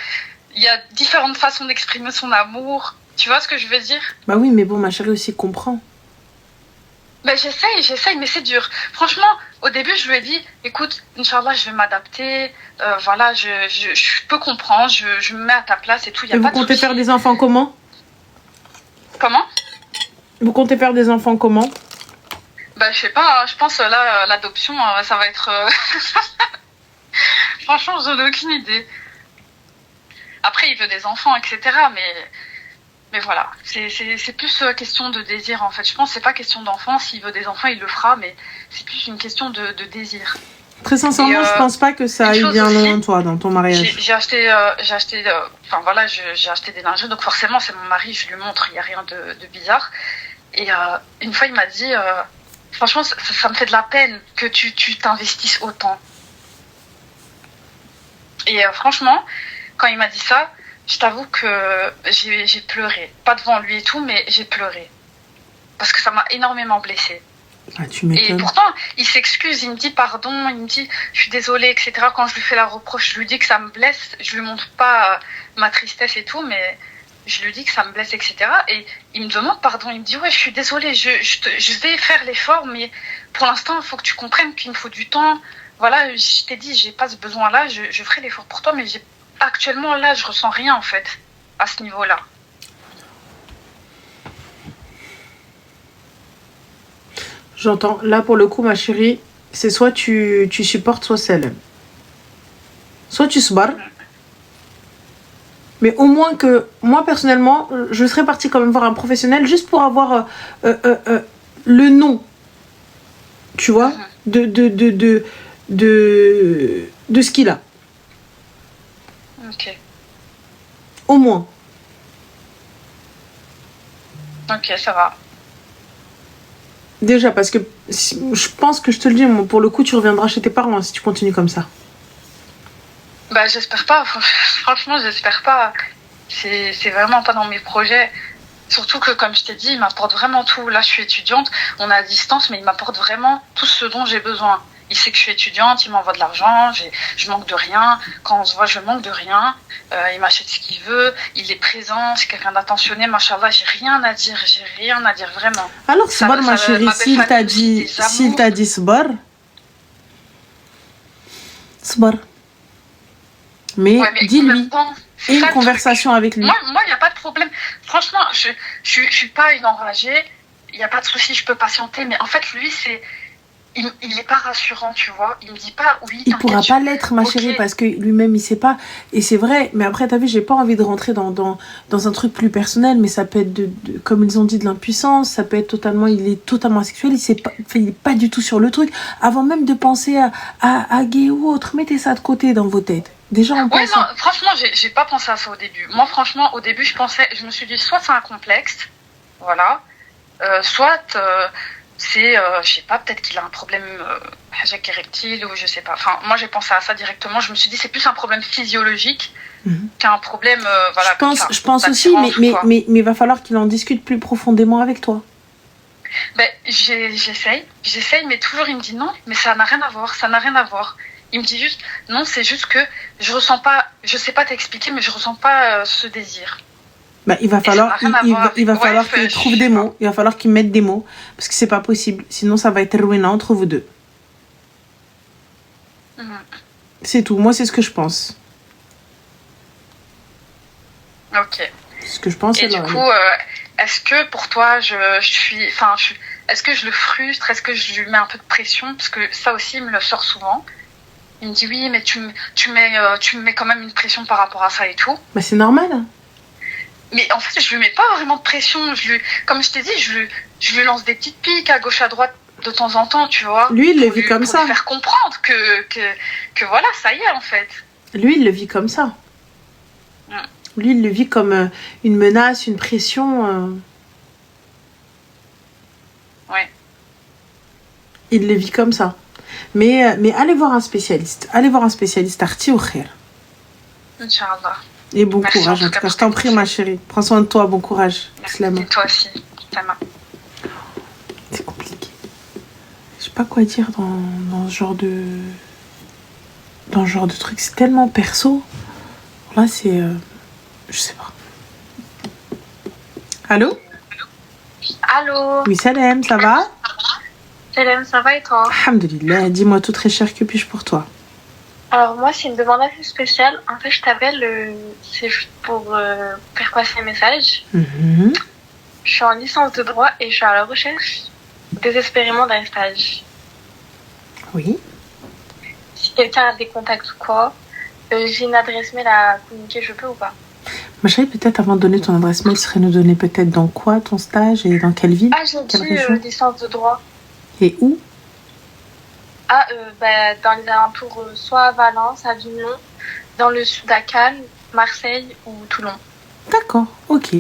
il y a différentes façons d'exprimer son amour. Tu vois ce que je veux dire? Bah oui, mais bon, ma chérie aussi comprend. Ben, j'essaye, mais c'est dur. Franchement, au début, je lui ai dit, écoute, Inch'Allah, je vais m'adapter. Voilà, je peux comprendre, je me mets à ta place et tout. Y a et pas vous comptez faire des enfants comment? Comment? Vous comptez faire des enfants comment? Ben, je sais pas, je pense là, l'adoption, ça va être... Franchement, j'en ai aucune idée. Après, il veut des enfants, etc. Mais voilà, c'est plus question de désir en fait. Je pense que c'est pas question d'enfant. S'il veut des enfants, il le fera, mais c'est plus une question de désir. Très sincèrement, je pense pas que ça aille bien loin, toi, dans ton mariage. J'ai acheté, enfin voilà, j'ai acheté des lingettes, donc forcément c'est mon mari, je lui montre, il y a rien de bizarre. Et une fois, il m'a dit, franchement, ça me fait de la peine que tu t'investisses autant. Et franchement, quand il m'a dit ça, je t'avoue que j'ai pleuré. Pas devant lui et tout, mais j'ai pleuré. Parce que ça m'a énormément blessée. Ah, tu m'étonnes. Et pourtant, il s'excuse, il me dit pardon, il me dit je suis désolée, etc. Quand je lui fais la reproche, je lui dis que ça me blesse. Je lui montre pas ma tristesse et tout, mais je lui dis que ça me blesse, etc. Et il me demande pardon, il me dit ouais, je suis désolée, je vais faire l'effort, mais pour l'instant, il faut que tu comprennes qu'il me faut du temps. Voilà, je t'ai dit, j'ai pas ce besoin-là, je ferai l'effort pour toi, mais actuellement, là, je ressens rien, en fait, à ce niveau-là. J'entends. Là, pour le coup, ma chérie, c'est soit tu supportes, soit celle. Soit tu se barres. Mais au moins que, moi, personnellement, je serais partie quand même voir un professionnel juste pour avoir le nom, tu vois, de ce qu'il a. Ok. Au moins. Ok, ça va. Déjà, parce que je pense que je te le dis, moi, pour le coup, tu reviendras chez tes parents si tu continues comme ça. Bah, j'espère pas. Franchement, j'espère pas. C'est vraiment pas dans mes projets. Surtout que, comme je t'ai dit, il m'apporte vraiment tout. Là, je suis étudiante, on est à distance, mais il m'apporte vraiment tout ce dont j'ai besoin. Il sait que je suis étudiante, il m'envoie de l'argent, je manque de rien. Quand on se voit, je manque de rien. Il m'achète ce qu'il veut, il est présent, c'est quelqu'un d'attentionné. Machallah, j'ai rien à dire vraiment. Alors, Sbar, ma chérie, s'il t'a dit Sbar, mais, ouais, mais dis-lui, et une conversation avec lui. Moi, il n'y a pas de problème. Franchement, je suis pas une enragée, il n'y a pas de souci, je peux patienter. Mais en fait, lui, il n'est pas rassurant, tu vois. Il me dit pas oui. Il pourra pas l'être, ma chérie, parce que lui-même, il sait pas. Et c'est vrai. Mais après, t'as vu, j'ai pas envie de rentrer dans un truc plus personnel, mais ça peut être comme ils ont dit, de l'impuissance. Ça peut être il est totalement asexuel. Il est pas du tout sur le truc. Avant même de penser à gay ou autre, mettez ça de côté dans vos têtes. Déjà, on pense. Non, franchement, j'ai pas pensé à ça au début. Moi, franchement, au début, je me suis dit, soit c'est un complexe, voilà, soit c'est, je sais pas, peut-être qu'il a un problème érectile ou je sais pas. Enfin, moi, j'ai pensé à ça directement. Je me suis dit, c'est plus un problème physiologique qu'un problème, voilà. Je pense aussi, mais il va falloir qu'il en discute plus profondément avec toi. Ben, j'essaye, mais toujours il me dit non, mais ça n'a rien à voir. Il me dit juste, non, c'est juste que je ressens pas, je sais pas t'expliquer, mais je ressens pas ce désir. Bah, il va falloir qu'il trouve des mots, il va falloir qu'il mette des mots, parce que c'est pas possible, sinon ça va être ruinant entre vous deux. C'est tout, moi c'est ce que je pense. Ok. Ce que je pense. Et du coup, est-ce que pour toi, est-ce que je le frustre, est-ce que je lui mets un peu de pression, parce que ça aussi il me le sort souvent. Il me dit oui, mais tu me mets quand même une pression par rapport à ça et tout. Bah c'est normal. Mais en fait, je lui mets pas vraiment de pression. Comme je t'ai dit, je lui lance des petites piques à gauche à droite de temps en temps, tu vois. Lui, il le vit comme ça. Pour lui faire comprendre que voilà, ça y est en fait. Lui, il le vit comme ça. Lui, il le vit comme une menace, une pression. Ouais. Il le vit comme ça. Mais allez voir un spécialiste. Allez voir un spécialiste. Arti ou khair. Inch'Allah. Et bon courage. En tout cas, je t'en prie, ma chérie. Prends soin de toi. Bon courage. Merci. Et toi aussi. C'est compliqué. Je sais pas quoi dire dans ce genre de truc. C'est tellement perso. Là, c'est... Je sais pas. Allô? Allô? Oui, Salem, ça va? Salam, ça va et toi? Alhamdulillah, dis-moi tout très cher, que puis-je pour toi? Alors moi, c'est une demande assez spéciale. En fait, je t'appelle, c'est juste pour faire passer un message. Mhm. Je suis en licence de droit et je suis à la recherche désespérément d'un stage. Oui. Si quelqu'un a des contacts ou quoi, j'ai une adresse mail à communiquer, je peux ou pas? Ma chérie, peut-être avant de donner ton adresse mail, ce serait nous donner peut-être dans quoi ton stage et dans quelle ville? Ah, j'ai Quelle dit région? licence de droit. Et où? Ah, dans les alentours, soit à Valence, à Avignon, dans le sud à Cannes, Marseille ou Toulon. D'accord, ok.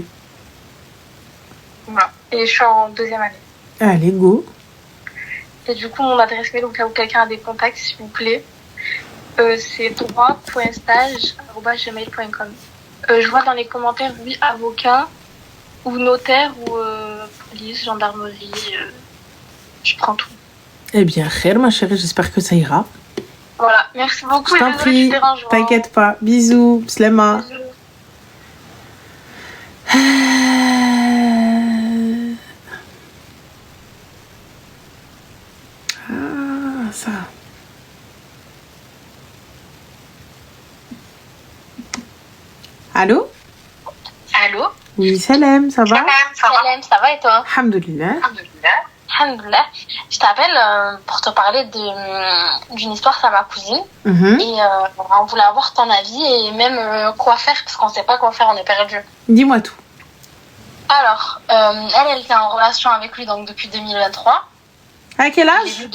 Voilà. Et je suis en 2e année. Allez, go. Et du coup, mon adresse mail, au cas où quelqu'un a des contacts, s'il vous plaît, c'est droit.stage@gmail.com. Je vois dans les commentaires, oui, avocat ou notaire ou police, gendarmerie. Je prends tout. Eh bien, khair, ma chérie, j'espère que ça ira. Voilà, merci beaucoup. Je t'en prie, t'inquiète pas. Bisous, Slema. Bisous. Ah, ça. Allô? Allô? Oui, Salem, ça va? Salam, ça va et toi? Alhamdulillah. Alhamdoulilah. Je t'appelle pour te parler d'une histoire sur ma cousine. Mhm. Et on voulait avoir ton avis et même quoi faire parce qu'on sait pas quoi faire, on est perdu. Dis-moi tout. Alors, elle était en relation avec lui donc depuis 2023. À quel âge?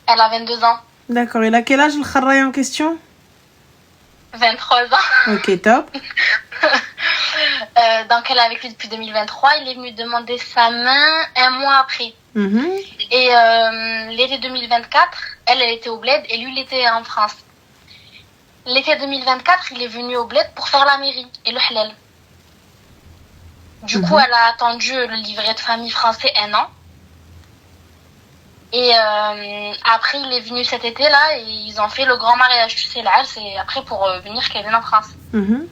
Elle a 22 ans. D'accord, et à quel âge le kharraï en question? 23 ans. Ok, top. Donc elle est avec lui depuis 2023. Il est venu demander sa main un mois après. Mhm. Et l'été 2024, elle était au bled et lui il était en France. L'été 2024, il est venu au bled pour faire la mairie et le halal. Du coup, elle a attendu le livret de famille français 1 an. Et après, il est venu cet été-là et ils ont fait le grand mariage. Tu sais, là, c'est après pour venir qu'elle vienne en France. Mhm.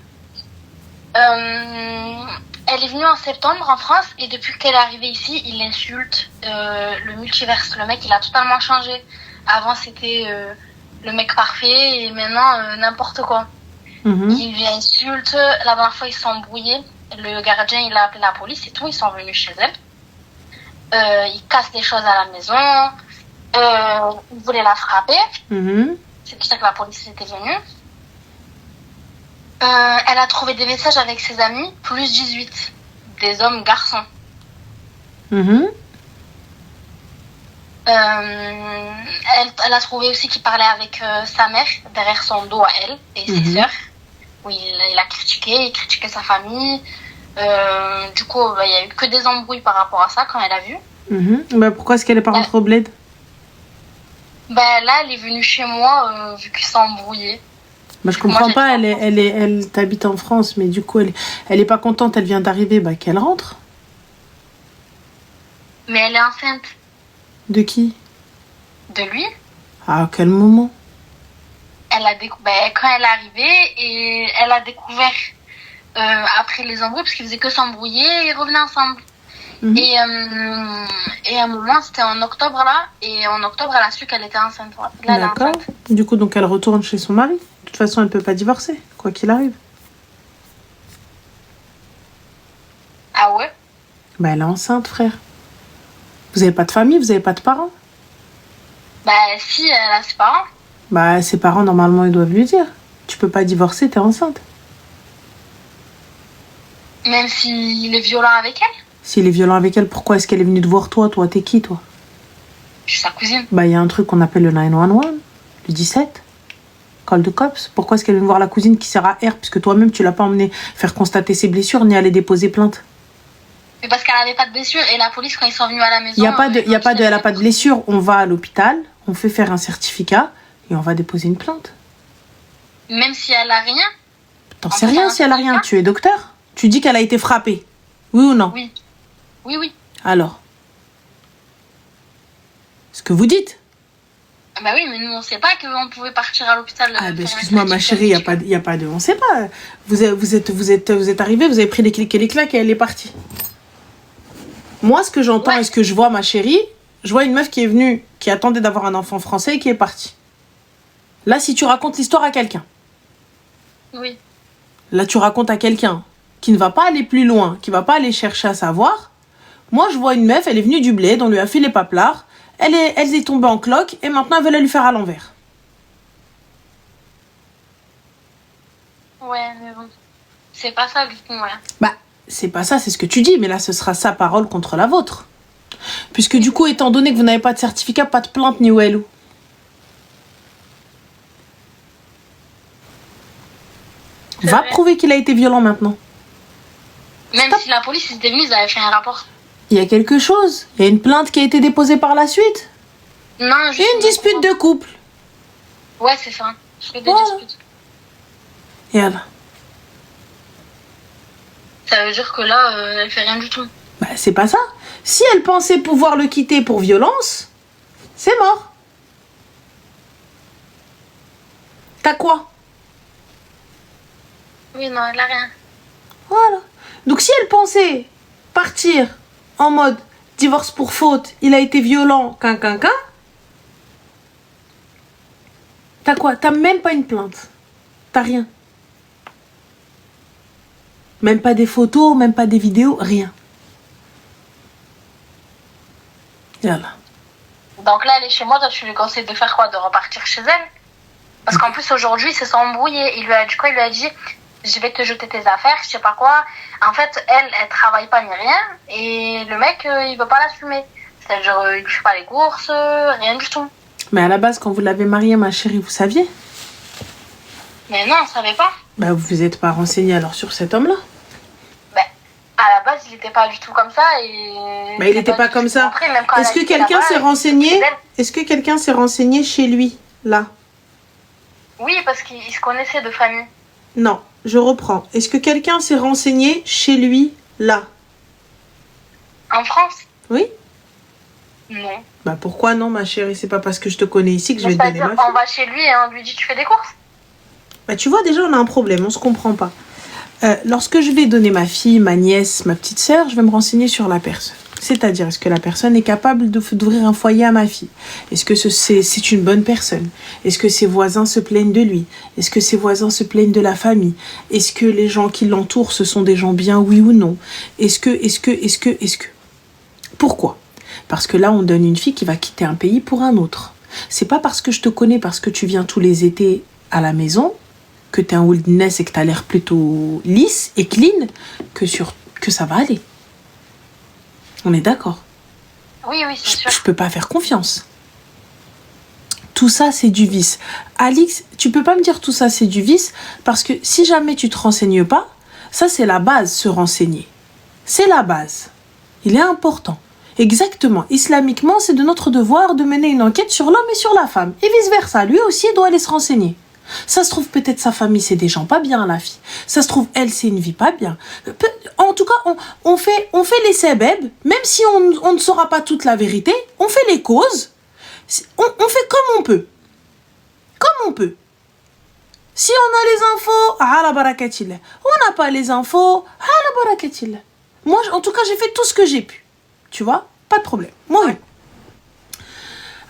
Elle est venue en septembre en France et depuis qu'elle est arrivée ici, il insulte le multiverse. Le mec, il a totalement changé. Avant, c'était le mec parfait et maintenant, n'importe quoi. Mhm. Il lui insulte. La dernière fois, ils se sont embrouillés. Le gardien, il a appelé la police et tout. Ils sont venus chez elle. Il casse des choses à la maison. Il voulait la frapper. Mhm. C'est pour ça que la police était venue. Elle a trouvé des messages avec ses amis, plus 18. Des hommes garçons. Mhm. Elle a trouvé aussi qu'il parlait avec sa mère, derrière son dos à elle, et ses sœurs. Où il a critiqué, il critiquait sa famille. Du coup, il n'y a eu que des embrouilles par rapport à ça quand elle a vu. Mhm. Bah, pourquoi est-ce qu'elle est pas rentrée au bled? Là, elle est venue chez moi, vu qu'ils sont embrouillés. Bah, je comprends pas, elle t'habite en France, mais du coup, elle est pas contente, elle vient d'arriver, bah, qu'elle rentre. Mais elle est enceinte. De qui? De lui. À quel moment? Quand elle est arrivée, et elle a découvert après les embrouilles, parce qu'ils faisaient que s'embrouiller et ils revenaient ensemble. Mhm. Et à un moment, c'était en octobre là, et en octobre, elle a su qu'elle était enceinte. Là, elle est D'accord. enceinte. Du coup, donc elle retourne chez son mari. De toute façon, elle peut pas divorcer, quoi qu'il arrive. Ah ouais? Bah, elle est enceinte, frère. Vous avez pas de famille, vous avez pas de parents? Si, elle a ses parents. Bah, ses parents, normalement, ils doivent lui dire. Tu peux pas divorcer, t'es enceinte. Même s'il est violent avec elle. S'il est violent avec elle, pourquoi est-ce qu'elle est venue te voir, toi? Toi, t'es qui, toi? Je suis sa cousine. Bah, il y a un truc qu'on appelle le 911, le 17. Call de cops. Pourquoi est-ce qu'elle vient voir la cousine qui sert à R, puisque toi-même, tu l'as pas emmené faire constater ses blessures, ni aller déposer plainte? Mais parce qu'elle avait pas de blessure, et la police, quand ils sont venus à la maison... Elle a pas de blessure. On va à l'hôpital, on fait faire un certificat, et on va déposer une plainte. Même si elle a rien? T'en sais rien si elle a rien. Tu es docteur? Tu dis qu'elle a été frappée. Oui ou non? Oui. Oui. Alors? Ce que vous dites? Bah oui, mais nous, on sait pas qu'on pouvait partir à l'hôpital. Ah, bah excuse-moi, ma chérie, y a pas de... On sait pas. Vous êtes arrivés, vous avez pris les clics et les claques et elle est partie. Moi, ce que j'entends et ce que je vois, ma chérie, je vois une meuf qui est venue, qui attendait d'avoir un enfant français et qui est partie. Là, si tu racontes l'histoire à quelqu'un. Oui. Là, tu racontes à quelqu'un qui ne va pas aller plus loin, qui ne va pas aller chercher à savoir. Moi, je vois une meuf, elle est venue du bled, on lui a fait les paplards, elle est tombée en cloque et maintenant, elle veut la lui faire à l'envers. Ouais, mais bon. C'est pas ça, du coup, ouais. Bah, c'est pas ça, c'est ce que tu dis, mais là, ce sera sa parole contre la vôtre. Puisque du coup, étant donné que vous n'avez pas de certificat, pas de plainte ni ouelou. Va prouver qu'il a été violent maintenant. Même si la police était venue, ils avaient fait un rapport. Il y a quelque chose. Il y a une plainte qui a été déposée par la suite. Non, juste une dispute de couple. Ouais, c'est ça. Je fais des disputes. Et alors ? Ça veut dire que là, elle fait rien du tout. Bah, c'est pas ça. Si elle pensait pouvoir le quitter pour violence, c'est mort. T'as quoi ? Oui, non, elle a rien. Voilà. Donc si elle pensait partir en mode divorce pour faute, il a été violent, t'as quoi ? T'as même pas une plainte. T'as rien. Même pas des photos, même pas des vidéos, rien. Voilà. Donc là, elle est chez moi, toi tu lui conseilles de faire quoi ? De repartir chez elle ? Parce qu'en plus aujourd'hui, il s'est embrouillé. Il lui a dit quoi ? Il lui a dit, je vais te jeter tes affaires, je sais pas quoi. En fait, elle travaille pas ni rien. Et le mec, il veut pas l'assumer. C'est-à-dire, il ne fait pas les courses, rien du tout. Mais à la base, quand vous l'avez marié, ma chérie, vous saviez ? Mais non, on savait pas. Bah, vous vous êtes pas renseigné alors sur cet homme-là ? Bah, à la base, il était pas du tout comme ça. Et... Bah, il était pas comme ça. Est-ce que quelqu'un s'est renseigné ? Est-ce que quelqu'un s'est renseigné chez lui, là ? Oui, parce qu'ils se connaissaient de famille. Non, je reprends. Est-ce que quelqu'un s'est renseigné chez lui, là ? En France ? Oui ? Non. Bah pourquoi non, ma chérie ? C'est pas parce que je te connais ici que je vais te donner ma fille. On va chez lui et on lui dit tu fais des courses ? Bah tu vois, déjà on a un problème, on se comprend pas. Lorsque je vais donner ma fille, ma nièce, ma petite sœur, je vais me renseigner sur la personne. C'est-à-dire, est-ce que la personne est capable d'ouvrir un foyer à ma fille ? Est-ce que c'est une bonne personne ? Est-ce que ses voisins se plaignent de lui ? Est-ce que ses voisins se plaignent de la famille ? Est-ce que les gens qui l'entourent, ce sont des gens bien, oui ou non ? Est-ce que Pourquoi ? Parce que là, on donne une fille qui va quitter un pays pour un autre. C'est pas parce que je te connais, parce que tu viens tous les étés à la maison, que t'es un wilderness et que t'as l'air plutôt lisse et clean, que ça va aller. On est d'accord ? Oui, c'est sûr. Je peux pas faire confiance. Tout ça, c'est du vice. Alix, tu peux pas me dire tout ça, c'est du vice, parce que si jamais tu te renseignes pas, ça, c'est la base, se renseigner. C'est la base. Il est important. Exactement. Islamiquement, c'est de notre devoir de mener une enquête sur l'homme et sur la femme. Et vice-versa. Lui aussi, il doit aller se renseigner. Ça se trouve, peut-être sa famille, c'est des gens pas bien, la fille. Ça se trouve, elle, c'est une vie pas bien. En tout cas, on fait les sebeb, même si on ne saura pas toute la vérité, on fait les causes. On fait comme on peut. Comme on peut. Si on a les infos, ala barakatillah. On n'a pas les infos, ala barakatillah. Moi, en tout cas, j'ai fait tout ce que j'ai pu. Tu vois ? Pas de problème. Moi, oui.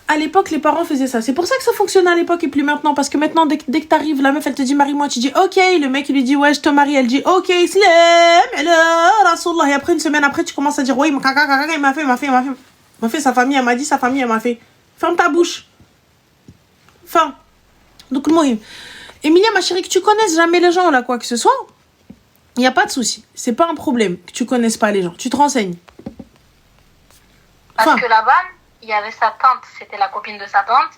À l'époque, les parents faisaient ça. C'est pour ça que ça fonctionnait à l'époque et plus maintenant. Parce que maintenant, dès que t'arrives, la meuf, elle te dit marie-moi. Tu dis ok. Le mec, il lui dit ouais, je te marie. Elle dit ok, islam. Et après, une semaine après, tu commences à dire ouais, il m'a fait. Sa famille, elle m'a dit, sa famille, elle m'a fait. Ferme ta bouche. Fin. Donc, moi, Emilia, ma chérie, que tu connaisses jamais les gens ou là, quoi que ce soit, il n'y a pas de souci. C'est pas un problème que tu connaisses pas les gens. Tu te renseignes. Parce que là-bas, il y avait sa tante, c'était la copine de sa tante,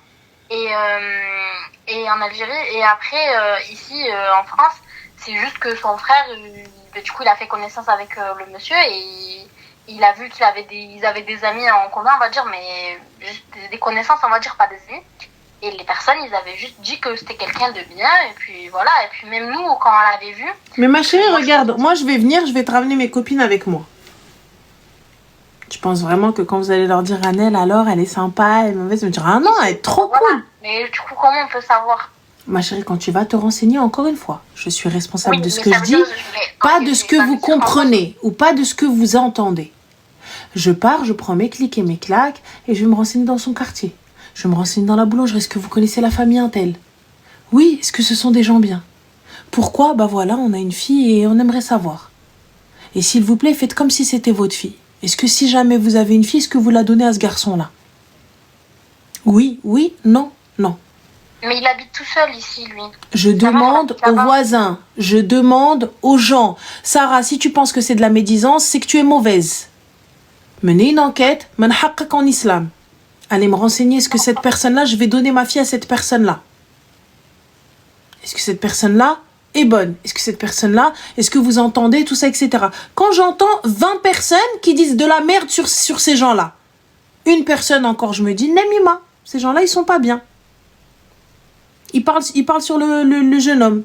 et en Algérie, et après, ici, en France, c'est juste que son frère, du coup, il a fait connaissance avec le monsieur, et il a vu ils avaient des amis en commun, on va dire, mais juste des connaissances, on va dire, pas des amis. Et les personnes, ils avaient juste dit que c'était quelqu'un de bien, et puis voilà, et puis même nous, quand on l'avait vu... Mais ma chérie, regarde, moi je vais venir, je vais te ramener mes copines avec moi. Tu penses vraiment que quand vous allez leur dire Annelle, alors elle est sympa, elle est mauvaise, ils vont dire ah non, elle est trop cool. Mais du coup, comment on peut savoir? Ma chérie, quand tu vas te renseigner, encore une fois, je suis responsable Oui, de ce mais que ça je veut dis, dire, pas de ce que vous comprenez ou pas de ce que vous entendez. Je pars, je prends mes clics et mes claques et je vais me renseigner dans son quartier. Je me renseigne dans la boulangerie. Est-ce que vous connaissez la famille Intel? Oui, est-ce que ce sont des gens bien? Pourquoi? Bah voilà, on a une fille et on aimerait savoir. Et s'il vous plaît, faites comme si c'était votre fille. Est-ce que si jamais vous avez une fille, est-ce que vous la donnez à ce garçon-là? Oui, oui, non, non. Mais il habite tout seul ici, lui. Je demande aux voisins, je demande aux gens. Sarah, si tu penses que c'est de la médisance, c'est que tu es mauvaise. Menez une enquête, men haqqaq en islam. Allez me renseigner, est-ce que cette personne-là, je vais donner ma fille à cette personne-là? Est-ce que cette personne-là est bonne? Est-ce que cette personne-là, est-ce que vous entendez tout ça, etc. Quand j'entends 20 personnes qui disent de la merde sur ces gens-là, une personne encore, je me dis, Nemima, ces gens-là, ils sont pas bien. Ils parlent sur le jeune homme.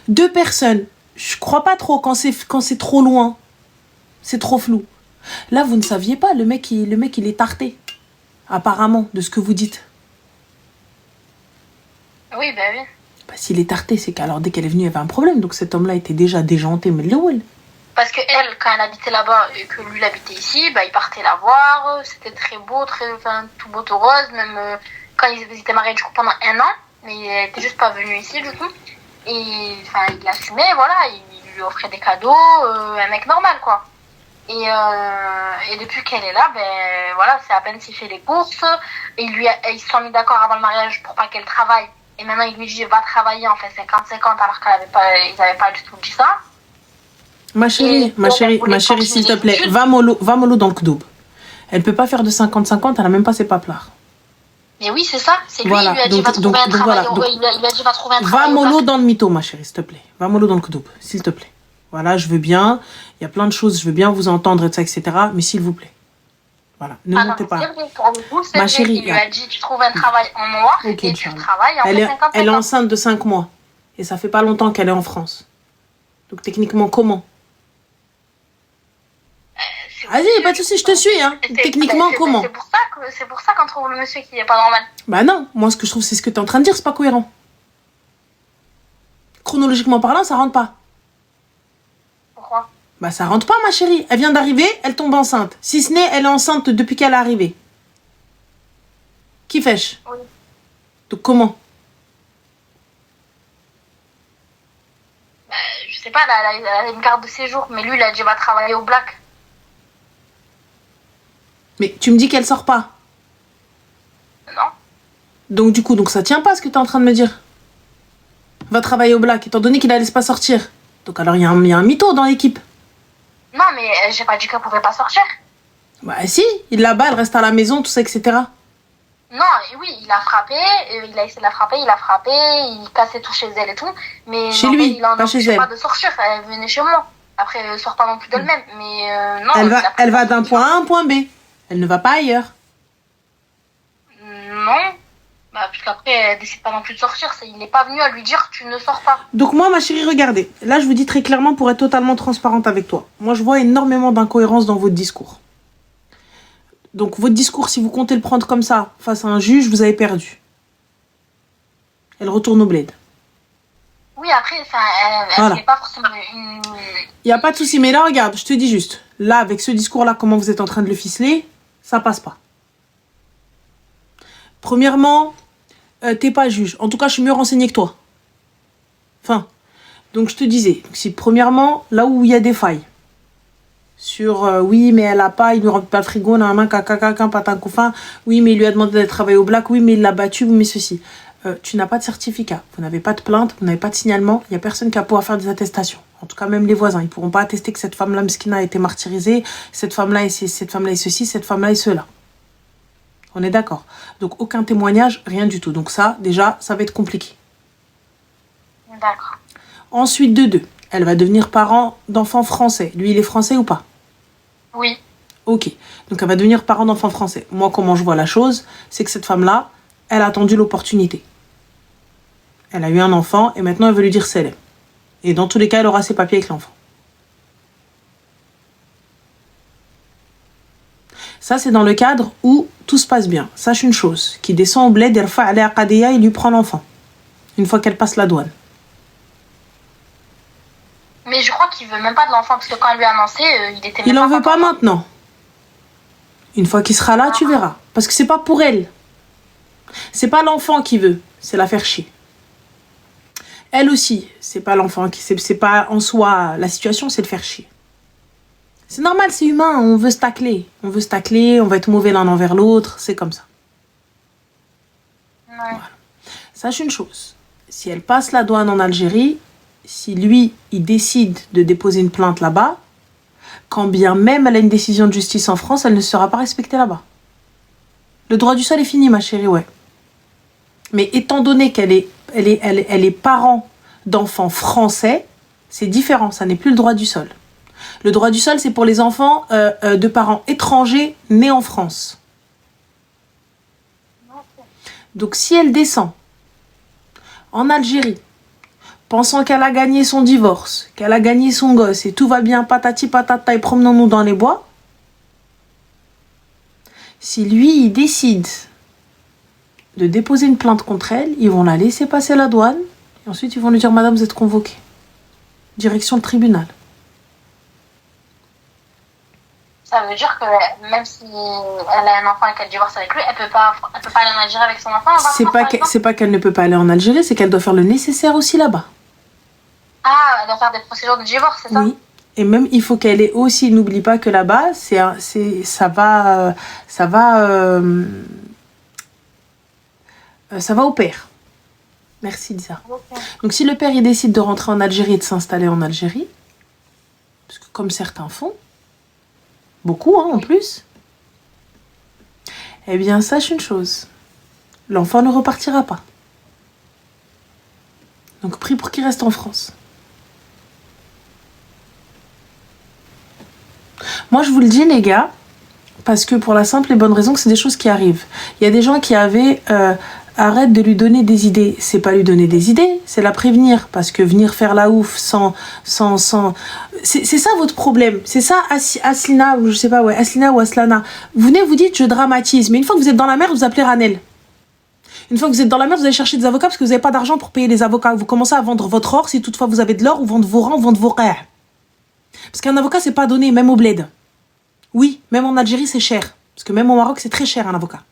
2 personnes, je crois pas trop quand c'est trop loin. C'est trop flou. Là, vous ne saviez pas, le mec, il est tarté. Apparemment, de ce que vous dites. Oui, ben oui. Bah, s'il est tarté, c'est qu'alors dès qu'elle est venue, il y avait un problème. Donc cet homme-là était déjà déjanté, mais l'eau. Parce que elle, quand elle habitait là-bas et que lui, il habitait ici, bah, il partait la voir. C'était très beau, tout beau, tout rose. Même quand ils étaient mariés, du coup, pendant 1 an. Mais elle était juste pas venue ici, du coup. Et enfin, il l'assumait, voilà. Il lui offrait des cadeaux. Un mec normal, quoi. Et depuis qu'elle est là, ben voilà, c'est à peine s'il fait les courses. Et ils se sont mis d'accord avant le mariage pour pas qu'elle travaille. Et maintenant, il lui dit, va travailler, en fait, 50-50, alors qu'ils n'avaient pas du tout dit ça. Ma chérie, s'il te plaît, va mollo dans le kdoub. Elle peut pas faire de 50-50, elle a même pas ses paplards. Mais oui, c'est ça. C'est lui, voilà, il lui a dit, va trouver un travail. Voilà, il a dit, va trouver un travail. Va mollo dans le mytho, ma chérie, s'il te plaît. Va mollo dans le kdoub, s'il te plaît. Voilà, je veux bien. Il y a plein de choses, je veux bien vous entendre, etc. Mais s'il vous plaît. Voilà, ne montez pas. Ma chérie, il lui a dit, tu trouves un travail en noir et tu travailles en 50-50. Elle est enceinte de 5 mois. Et ça fait pas longtemps qu'elle est en France. Donc techniquement, comment? Vas-y, pas de soucis, je te suis. Hein. Techniquement, comment? C'est pour ça qu'on trouve le monsieur qui est pas normal. Bah non, moi ce que je trouve, c'est ce que tu es en train de dire, c'est pas cohérent. Chronologiquement parlant, ça rentre pas. Pourquoi? Bah ça rentre pas, ma chérie. Elle vient d'arriver, elle tombe enceinte. Si ce n'est, elle est enceinte depuis qu'elle est arrivée. Qui fait? Oui. Donc comment? Bah, je sais pas, elle a une carte de séjour, mais lui, il a dit, va travailler au black. Mais tu me dis qu'elle sort pas? Non. Donc du coup, ça tient pas ce que tu es en train de me dire. Va travailler au black, étant donné qu'il la laisse pas sortir. Donc alors il y a un mytho dans l'équipe. Non, mais j'ai pas dit qu'elle pouvait pas sortir. Bah si, il la bat, elle reste à la maison, tout ça, etc. Non, oui, il a frappé, il a essayé de la frapper, il cassait tout chez elle et tout. Mais chez lui, il en pas chez elle. Pas de sortir, elle venait chez moi. Après, elle sort pas non plus d'elle-même, mais non. Elle va d'un point A à un point B. Elle ne va pas ailleurs. Non. Bah, puisqu'après, elle décide pas non plus de sortir. Il n'est pas venu à lui dire, tu ne sors pas. Donc moi, ma chérie, regardez. Là, je vous dis très clairement pour être totalement transparente avec toi. Moi, je vois énormément d'incohérences dans votre discours. Donc, votre discours, si vous comptez le prendre comme ça, face à un juge, vous avez perdu. Elle retourne au bled. Oui, après, elle n'est pas forcément une... Il n'y a pas de souci. Mais là, regarde, je te dis juste. Là, avec ce discours-là, comment vous êtes en train de le ficeler, ça passe pas. Premièrement, t'es pas juge. En tout cas, je suis mieux renseignée que toi. Enfin, donc je te disais, si premièrement, là où il y a des failles, sur oui, mais elle a pas, il lui remplit pas le frigo, patin couffin, oui, mais il lui a demandé d'aller travailler au black, oui, mais il l'a battu, oui, mais ceci. Tu n'as pas de certificat, vous n'avez pas de plainte, vous n'avez pas de signalement, il n'y a personne qui va pouvoir faire des attestations. En tout cas, même les voisins, ils ne pourront pas attester que cette femme-là, Mskina, a été martyrisée, cette femme-là est ceci, cette femme-là est cela. On est d'accord. Donc, aucun témoignage, rien du tout. Donc ça, déjà, ça va être compliqué. D'accord. Ensuite, de 2, elle va devenir parent d'enfants français. Lui, il est français ou pas? Oui. Ok. Donc, elle va devenir parent d'enfants français. Moi, comment je vois la chose, c'est que cette femme-là, elle a attendu l'opportunité. Elle a eu un enfant et maintenant, elle veut lui dire Salem. Et dans tous les cas, elle aura ses papiers avec l'enfant. Ça, c'est dans le cadre où tout se passe bien. Sache une chose, qui descend au bled, il lui prend l'enfant. Une fois qu'elle passe la douane. Mais je crois qu'il veut même pas de l'enfant, parce que quand elle lui a annoncé, il était même Il pas en veut pas content. maintenant. Une fois qu'il sera là, tu verras. Parce que c'est pas pour elle. C'est pas l'enfant qui veut, c'est la faire chier. Elle aussi, c'est pas l'enfant qui... C'est pas en soi la situation, c'est le faire chier. C'est normal, c'est humain, on veut se tacler. On veut se tacler, on va être mauvais l'un envers l'autre, c'est comme ça. Ouais. Voilà. Sache une chose, si elle passe la douane en Algérie, si lui, il décide de déposer une plainte là-bas, quand bien même elle a une décision de justice en France, elle ne sera pas respectée là-bas. Le droit du sol est fini, ma chérie, ouais. Mais étant donné qu'elle est parent d'enfants français, c'est différent, ça n'est plus le droit du sol. Le droit du sol, c'est pour les enfants de parents étrangers nés en France. Donc si elle descend en Algérie, pensant qu'elle a gagné son divorce, qu'elle a gagné son gosse et tout va bien, patati patata et promenons-nous dans les bois, si lui, il décide de déposer une plainte contre elle, ils vont la laisser passer la douane et ensuite ils vont lui dire « Madame, vous êtes convoquée. Direction le tribunal. » Ça veut dire que même si elle a un enfant et qu'elle divorce avec lui, elle peut pas aller en Algérie avec son enfant. C'est pas qu'elle ne peut pas aller en Algérie, c'est qu'elle doit faire le nécessaire aussi là-bas. Ah, elle doit faire des procédures de divorce, c'est ça? Oui. Et même, il faut qu'elle ait aussi, n'oublie pas que là-bas, ça va au père. Merci Lisa. Okay. Donc si le père il décide de rentrer en Algérie et de s'installer en Algérie, parce que comme certains font, beaucoup en plus, eh bien sache une chose, l'enfant ne repartira pas. Donc prie pour qu'il reste en France. Moi je vous le dis les gars, parce que pour la simple et bonne raison que c'est des choses qui arrivent. Il y a des gens qui avaient arrête de lui donner des idées. C'est pas lui donner des idées, c'est la prévenir. Parce que venir faire la ouf sans... C'est ça votre problème. C'est ça Aslina, ou je sais pas, ouais, Aslina ou Aslana. Vous venez, vous dites je dramatise. Mais une fois que vous êtes dans la merde, vous appelez Ranel. Une fois que vous êtes dans la merde, vous allez chercher des avocats parce que vous n'avez pas d'argent pour payer les avocats. Vous commencez à vendre votre or si toutefois vous avez de l'or, ou vendre vos rangs, ou vendre vos rêves. Parce qu'un avocat, c'est pas donné, même au bled. Oui, même en Algérie, c'est cher. Parce que même au Maroc, c'est très cher un avocat.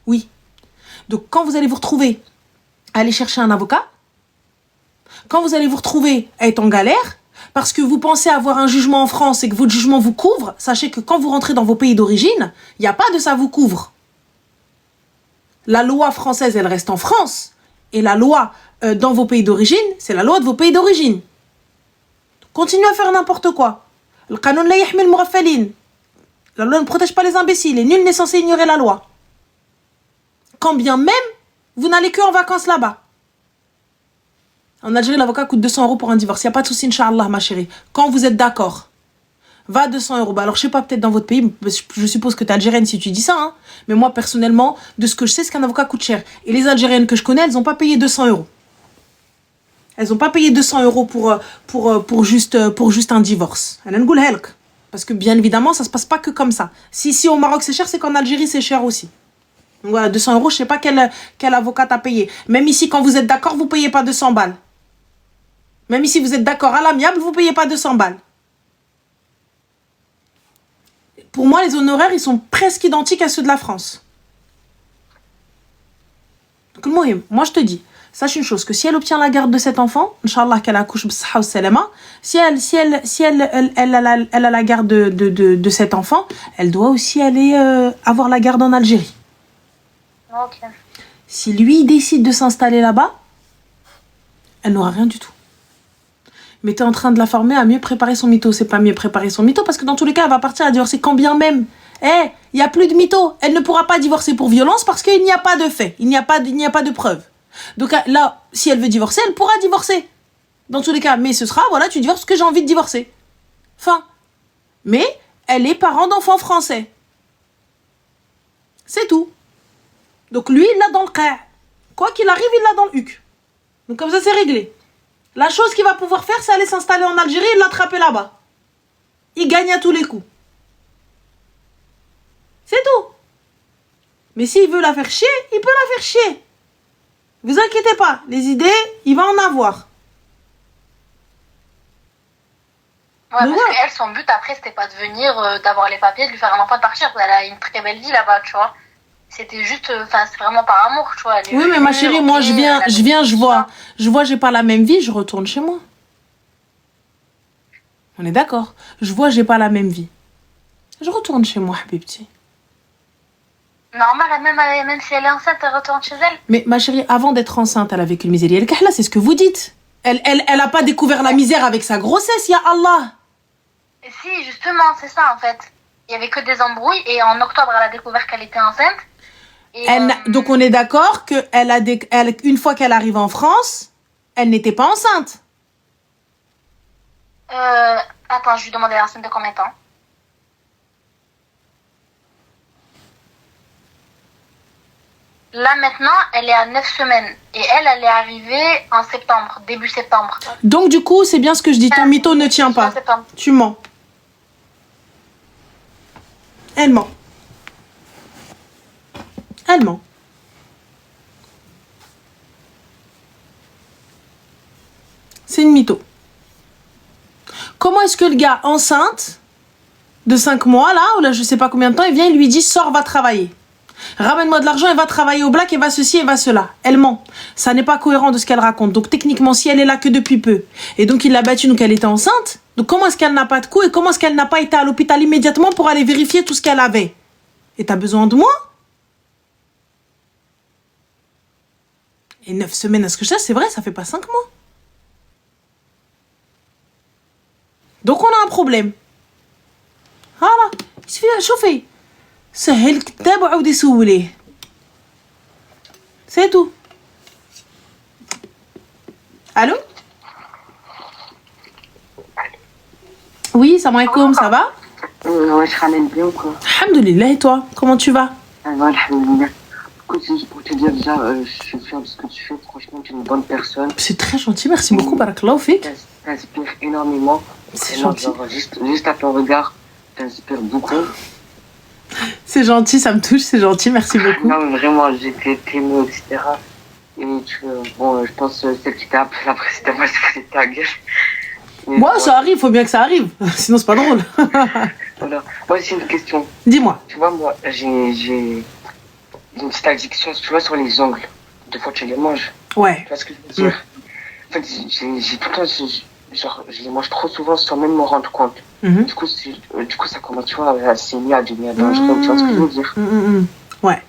Oui. Donc, quand vous allez vous retrouver à aller chercher un avocat, quand vous allez vous retrouver à être en galère, parce que vous pensez avoir un jugement en France et que votre jugement vous couvre, sachez que quand vous rentrez dans vos pays d'origine, il n'y a pas de ça vous couvre. La loi française, elle reste en France. Et la loi dans vos pays d'origine, c'est la loi de vos pays d'origine. Continuez à faire n'importe quoi. Le qanon la yahmi al-mughaffalin. La loi ne protège pas les imbéciles et nul n'est censé ignorer la loi. Quand bien même, vous n'allez que en vacances là-bas. En Algérie, l'avocat coûte 200 € pour un divorce. Il n'y a pas de souci, Inch'Allah, ma chérie. Quand vous êtes d'accord, va à 200 €. Bah alors, je sais pas, peut-être dans votre pays, je suppose que tu es algérienne si tu dis ça. Hein. Mais moi, personnellement, de ce que je sais, c'est qu'un avocat coûte cher. Et les Algériennes que je connais, elles n'ont pas payé 200 €. Elles n'ont pas payé 200 € pour juste un divorce. Parce que bien évidemment, ça ne se passe pas que comme ça. Si ici au Maroc c'est cher, c'est qu'en Algérie c'est cher aussi. Donc voilà, 200 €, je ne sais pas quel avocat t'a payé. Même ici, quand vous êtes d'accord, vous ne payez pas 200 balles. Même ici, vous êtes d'accord à l'amiable, vous ne payez pas 200 balles. Pour moi, les honoraires, ils sont presque identiques à ceux de la France. Donc, moi, je te dis, sache une chose, que si elle obtient la garde de cet enfant, Inch'Allah qu'elle accouche b'saha ou salama, si elle a la garde de cet enfant, elle doit aussi aller avoir la garde en Algérie. Ok. Si lui décide de s'installer là-bas, elle n'aura rien du tout. Mais tu es en train de la former à mieux préparer son mytho. C'est pas mieux préparer son mytho parce que dans tous les cas, elle va partir à divorcer quand bien même. Il n'y a plus de mytho. Elle ne pourra pas divorcer pour violence parce qu'il n'y a pas de fait. Il n'y a pas de preuve. Donc là, si elle veut divorcer, elle pourra divorcer. Dans tous les cas. Mais ce sera, voilà, tu divorces parce que j'ai envie de divorcer. Fin. Mais elle est parent d'enfants français. C'est tout. Donc lui, il l'a dans le cas. Quoi qu'il arrive, il l'a dans le huc. Donc comme ça, c'est réglé. La chose qu'il va pouvoir faire, c'est aller s'installer en Algérie et l'attraper là-bas. Il gagne à tous les coups. Mais s'il veut la faire chier, il peut la faire chier. Vous inquiétez pas, les idées, il va en avoir. Ouais, parce qu'elle, son but après, c'était pas de venir, d'avoir les papiers, de lui faire un enfant, de partir. Elle a une très belle vie là-bas, tu vois. C'était juste, enfin, c'est vraiment par amour, tu vois. Oui, mais ma chérie, moi, je viens, je vois, j'ai pas la même vie, je retourne chez moi. On est d'accord. Je vois, j'ai pas la même vie. Je retourne chez moi, Habibti. Normal, même si elle est enceinte, elle retourne chez elle. Mais ma chérie, avant d'être enceinte, elle a vécu une misère. El Kahla, c'est ce que vous dites. Elle a pas découvert la misère avec sa grossesse, ya Allah. Et si, justement, c'est ça, en fait. Il y avait que des embrouilles, et en octobre, elle a découvert qu'elle était enceinte. Et donc on est d'accord que une fois qu'elle arrive en France, elle n'était pas enceinte. Attends, je lui demandais elle est enceinte de combien de temps? Là, maintenant, elle est à 9 semaines. Et elle est arrivée en septembre, début septembre. Donc, du coup, c'est bien ce que je dis. Ton mytho ne tient pas. Tu mens. Elle ment. Elle ment. C'est une mytho. Comment est-ce que le gars enceinte de 5 mois, là, ou là, je sais pas combien de temps, il vient, il lui dit, sors, va travailler. Ramène-moi de l'argent, elle va travailler au black, elle va ceci, elle va cela. Elle ment. Ça n'est pas cohérent de ce qu'elle raconte. Donc techniquement, si elle est là que depuis peu, et donc il l'a battue, donc elle était enceinte, donc comment est-ce qu'elle n'a pas de coup et comment est-ce qu'elle n'a pas été à l'hôpital immédiatement pour aller vérifier tout ce qu'elle avait? Et t'as besoin de moi? Et 9 semaines, est-ce que je sais, c'est vrai, ça fait pas 5 mois. Donc on a un problème. Voilà. Il suffit de chauffer. سهل الكتاب وعاود يسوليه. C'est tout. Allô? Oui, salam alaikum, ça va? Ouais, je ramène bien ou quoi? Alhamdulillah, et toi? Comment tu vas? Ah ouais, alhamdulillah. Écoute, c'est juste pour te dire déjà, je suis fier de ce que tu fais. Franchement, tu es une bonne personne. C'est très gentil, merci beaucoup, barakallahu fik. T'inspires énormément. C'est gentil. Genre, juste à ton regard, t'inspires beaucoup. C'est gentil, ça me touche, c'est gentil, merci beaucoup. Non, mais vraiment, j'étais ému, etc. Et bon, je pense que celle qui t'a appelé après, c'était moi, c'était ta gueule. Moi, ça arrive, faut bien que ça arrive. Sinon, c'est pas drôle. Voilà. Moi, j'ai une question. Dis-moi. Tu vois, moi, j'ai une petite addiction, tu vois, sur les ongles. Des fois, tu les manges. Ouais. Tu vois ce que je veux dire? En fait, j'ai tout le temps, genre, je les mange trop souvent sans même me rendre compte. Du coup, ça commence, tu vois, à saigner, à devenir dangereux. Tu vois ce que je veux dire? Ouais.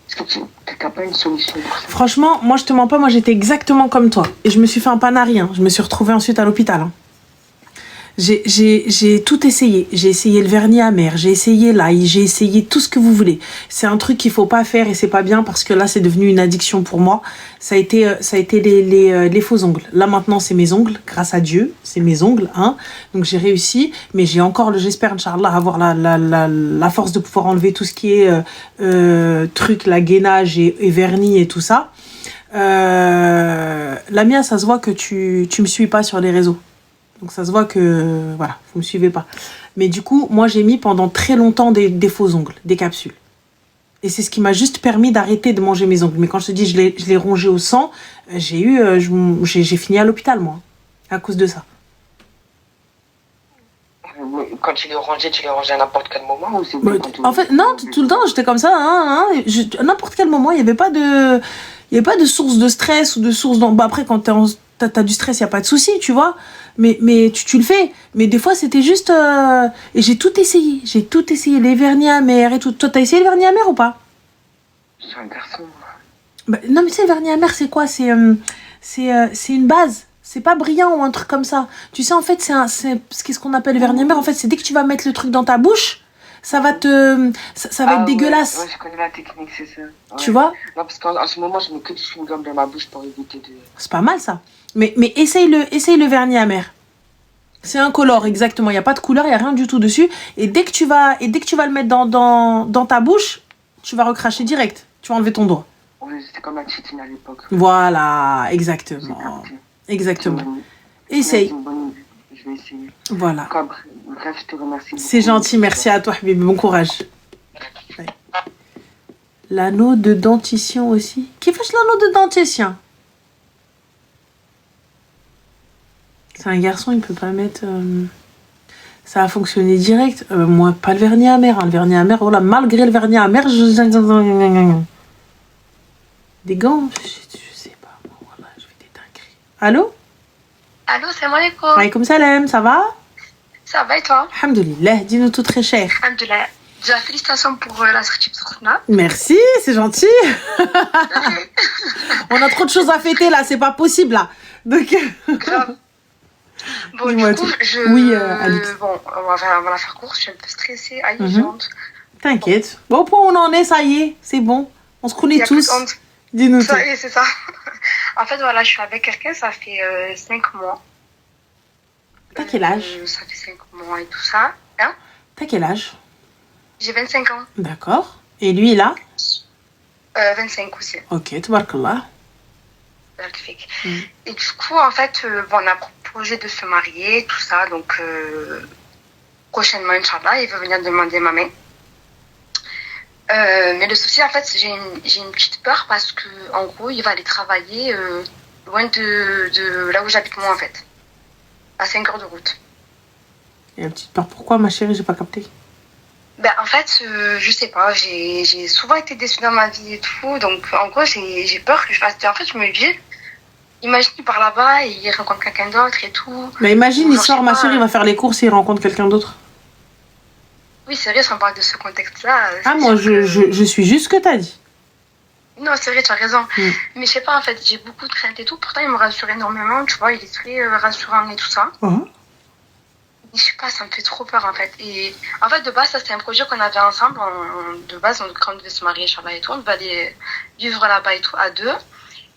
Est-ce que tu n'as pas une solution pour ça? Franchement, moi, je te mens pas, moi, j'étais exactement comme toi. Et je me suis fait un panari, hein. Je me suis retrouvée ensuite à l'hôpital, hein. J'ai tout essayé. J'ai essayé le vernis amer, j'ai essayé l'ail, j'ai essayé tout ce que vous voulez. C'est un truc qu'il faut pas faire et c'est pas bien parce que là, c'est devenu une addiction pour moi. Ça a été les faux ongles. Là, maintenant, c'est mes ongles. Grâce à Dieu, c'est mes ongles, hein. Donc, j'ai réussi. Mais j'ai encore, j'espère, Inch'Allah, avoir la force de pouvoir enlever tout ce qui est truc, la gainage et vernis et tout ça. Lamia, ça se voit que tu me suis pas sur les réseaux. Donc ça se voit que, voilà, vous me suivez pas. Mais du coup, moi j'ai mis pendant très longtemps des faux ongles, des capsules. Et c'est ce qui m'a juste permis d'arrêter de manger mes ongles. Mais quand je te dis je l'ai rongé au sang, j'ai fini à l'hôpital, moi, à cause de ça. Quand tu les rangeais à n'importe quel moment ou c'est en fait, non, tout le temps, j'étais comme ça. À n'importe quel moment, il n'y avait pas de source de stress ou de source... après, quand t'as du stress, il n'y a pas de souci, tu vois. Mais tu le fais. Mais des fois, c'était juste... Et j'ai tout essayé. J'ai tout essayé. Les vernis amers et tout. Toi, t'as essayé le vernis amer ou pas? Je suis un garçon. Non, mais tu sais, le vernis amer, c'est quoi? C'est une base. C'est pas brillant ou un truc comme ça. Tu sais, en fait, qu'est-ce qu'on appelle le vernis amer? En fait, c'est dès que tu vas mettre le truc dans ta bouche, ça va être dégueulasse. Ouais, je connais la technique, c'est ça. Ouais. Tu vois? Non, parce qu'en ce moment, je mets que du chewing-gum dans ma bouche pour éviter de... C'est pas mal, ça. Mais essaye le vernis amer. C'est incolore, exactement. Il n'y a pas de couleur, il n'y a rien du tout dessus. Et dès que tu vas le mettre dans ta bouche, tu vas recracher direct. Tu vas enlever ton doigt. Oui, c'était comme la chitine à l'époque. Voilà, exactement. Exactement. Essaye. Je vais essayer. Voilà. Bref, je te remercie. C'est gentil, merci à toi, Habib. Bon courage. Ouais. L'anneau de dentition aussi. Qui fait l'anneau de dentition? C'est un garçon, il peut pas mettre... Ça a fonctionné direct. Moi, pas le vernis amer. Le vernis amer, voilà, malgré le vernis amer, Des gants, je sais pas. Voilà, je fais des dingueries. Allô? Allô, salam alaikum. Alaykoum salam, ça va? Ça va et toi? Alhamdoulilah, dis-nous tout très cher. Alhamdoulilah. Déjà, félicitations pour la sortie de Sorna. Merci, c'est gentil. On a trop de choses à fêter là, c'est pas possible là. Donc... Grave. Bon, Dis-moi du coup, tout. Oui, Alix. Bon, on va la faire courte. Je suis un peu stressée, aillante. T'inquiète. Bon, au point où on en est, ça y est, c'est bon. On se connaît tous. Dis-nous tout. Ça y est, c'est ça. En fait, voilà, je suis avec quelqu'un, ça fait 5 mois. T'as quel âge? Ça fait 5 mois et tout ça. Hein? T'as quel âge? J'ai 25 ans. D'accord. Et lui, il a 25 aussi. Ok, tabarakallah. Magnifique. Et du coup, en fait, bon, on a proposé de se marier, tout ça. Donc, prochainement, Inch'Allah, il veut venir demander ma main. Mais le souci, en fait, j'ai une petite peur parce que, en gros, il va aller travailler loin de là où j'habite moi, en fait. À 5 heures de route. Et une petite peur, pourquoi, ma chérie? J'ai pas capté. Ben, en fait, je sais pas, j'ai souvent été déçue dans ma vie et tout, donc en gros, j'ai peur que je fasse... En fait, je me dis, imagine, il part là-bas et il rencontre quelqu'un d'autre et tout. Mais imagine, il sort, ma chérie, il va faire les courses et il rencontre quelqu'un d'autre. Oui, c'est vrai, si on parle de ce contexte-là... Ah, moi, je suis juste ce que t'as dit. Non, c'est vrai, tu as raison. Mais je sais pas, en fait, j'ai beaucoup de crainte et tout, pourtant, il me rassure énormément, tu vois, il est très rassurant et tout ça. Je sais pas, ça me fait trop peur en fait. Et en fait, de base, ça c'était un projet qu'on avait ensemble. De base, quand on devait se marier, Inch'Allah et tout, on devait aller vivre là-bas et tout, à deux.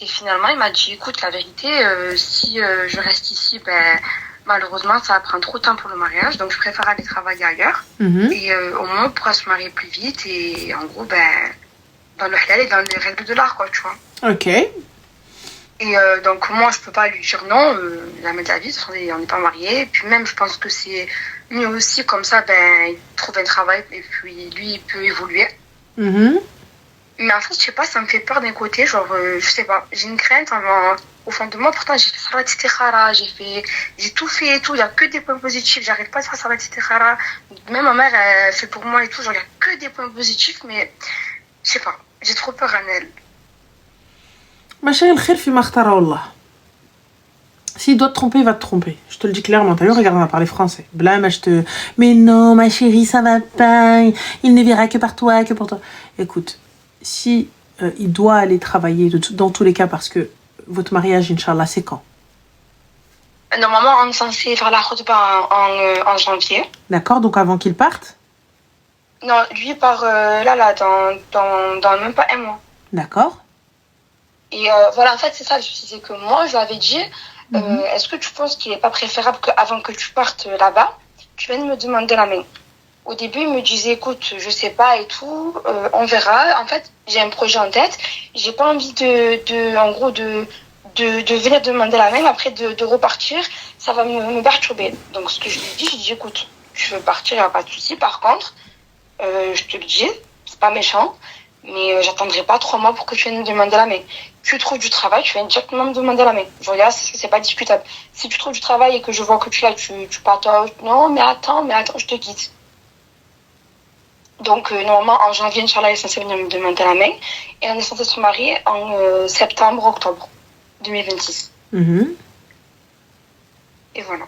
Et finalement, il m'a dit, écoute, la vérité, si je reste ici, ben, malheureusement, ça va prendre trop de temps pour le mariage. Donc, je préfère aller travailler ailleurs. Et au moins, on pourra se marier plus vite. Et en gros, ben, dans le halal et dans les règles de l'art, quoi, tu vois. Ok. Et donc moi je peux pas lui dire non, jamais de la vie, on n'est pas mariés. Et puis même je pense que c'est mieux aussi comme ça, ben il trouve un travail et puis lui il peut évoluer. Mais en fait je sais pas, ça me fait peur d'un côté, genre je sais pas, j'ai une crainte au fond de moi. Pourtant j'ai fait salat istikhara, j'ai tout fait et tout, il y a que des points positifs, j'arrête pas de faire salat istikhara. Même ma mère elle fait pour moi et tout, genre il y a que des points positifs, mais je sais pas, j'ai trop peur en elle. Ma chérie, le khir fi ma khtara Allah. S'il doit te tromper, il va te tromper. Je te le dis clairement. T'as vu, regarde, on va parler français. Blâme, mais non, ma chérie, ça va pas. Il ne verra que par toi, que pour toi. Écoute, si il doit aller travailler dans tous les cas, parce que votre mariage, Inch'Allah, c'est quand? Normalement, on est censé faire la khutba en janvier. D'accord, donc avant qu'il parte? Non, lui part dans même pas un mois. D'accord. Et voilà, en fait, c'est ça le souci, c'est que moi, je lui avais dit, est-ce que tu penses qu'il n'est pas préférable qu'avant que tu partes là-bas, tu viennes me demander la main? Au début, il me disait, écoute, je sais pas et tout, on verra. En fait, j'ai un projet en tête, j'ai pas envie en gros, de venir demander la main, après de repartir, ça va me perturber. Donc, ce que je lui ai dit, écoute, tu veux partir, il n'y a pas de souci. Par contre, je te le dis, c'est pas méchant, mais j'attendrai pas 3 mois pour que tu viennes me demander la main. Tu trouves du travail, tu viens directement me demander la main. Je regarde, c'est pas discutable. Si tu trouves du travail et que je vois que tu patauges, non, mais attends, je te quitte. Donc, normalement, en janvier, Inch'Allah, il est censé venir me demander la main. Et on est censé se marier en septembre, octobre 2026. Et voilà.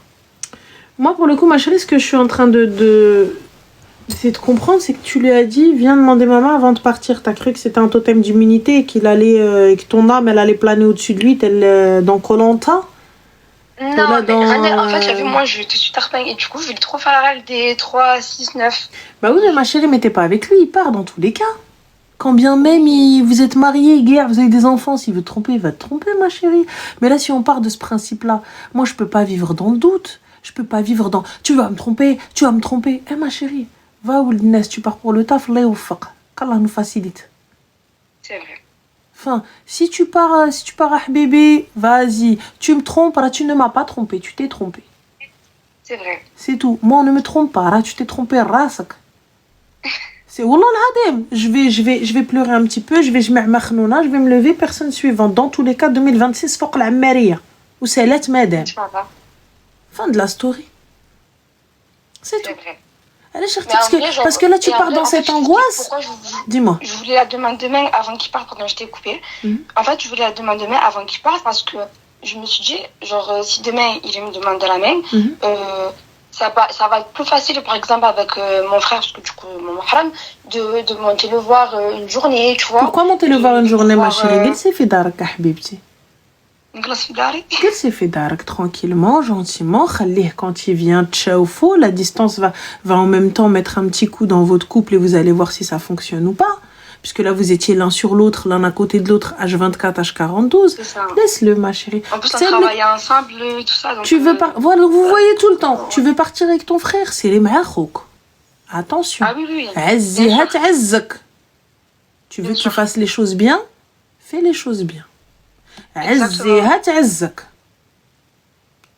Moi, pour le coup, ma chérie, ce que je suis en train d'essayer de comprendre, c'est que tu lui as dit, viens demander maman avant de partir. T'as cru que c'était un totem d'immunité et que ton âme, elle allait planer au-dessus de lui, tel dans Koh Lanta. Non, mais en fait, j'avais moi, je te suis tarpin et du coup, je vais trop faire la règle des 3, 6, 9. Bah oui, mais ma chérie, mais t'es pas avec lui, il part dans tous les cas. Quand bien même vous êtes mariés, guerre, vous avez des enfants, s'il veut te tromper, il va te tromper, ma chérie. Mais là, si on part de ce principe-là, moi, je peux pas vivre dans le doute. Je peux pas vivre dans, tu vas me tromper. Eh, ma chérie, va où le nest, tu pars pour le taf, là au faq. Qu'Allah nous facilite. C'est vrai. Enfin, si tu pars à bébé, vas-y. Tu me trompes, là, tu ne m'as pas trompé, tu t'es trompé. C'est vrai. C'est tout. Moi, on ne me trompe pas, là, tu t'es trompé, rasak. C'est Wallah al-Hadim. Je vais pleurer un petit peu, je vais me lever, personne suivante. Dans tous les cas, 2026, فوق العمارية. وسالات مدام. Fin de la story. C'est tout. Vrai. Allez, parce que là, tu pars dans cette angoisse. Dis-moi. Je voulais la demander demain avant qu'il parte, pendant que je t'ai coupé. En fait, je voulais la demander demain avant qu'il parte parce que je me suis dit, genre, si demain il vient me demander la main, ça va être plus facile, par exemple, avec mon frère, parce que du coup, mon mahram, de monter le voir une journée, tu vois. Pourquoi monter le voir une journée, ma chérie? Quel في دارك حبيبتي. نجلس في داري. Quel في دارك tranquillement, gentiment, خليه quand il vient تشوفوا, la distance va en même temps mettre un petit coup dans votre couple et vous allez voir si ça fonctionne ou pas. Puisque là, vous étiez l'un sur l'autre, l'un à côté de l'autre, H24, H42. C'est ça. Laisse-le, ma chérie. En plus, on travaille ensemble, tout ça. Donc, tu veux pas... Voilà, vous voyez tout le temps. Tu veux partir avec ton frère, c'est les mahachouk. Attention. Ah oui, oui. Azzihat azzak. Tu veux que tu fasses les choses bien? Fais les choses bien. Azzihat azzak.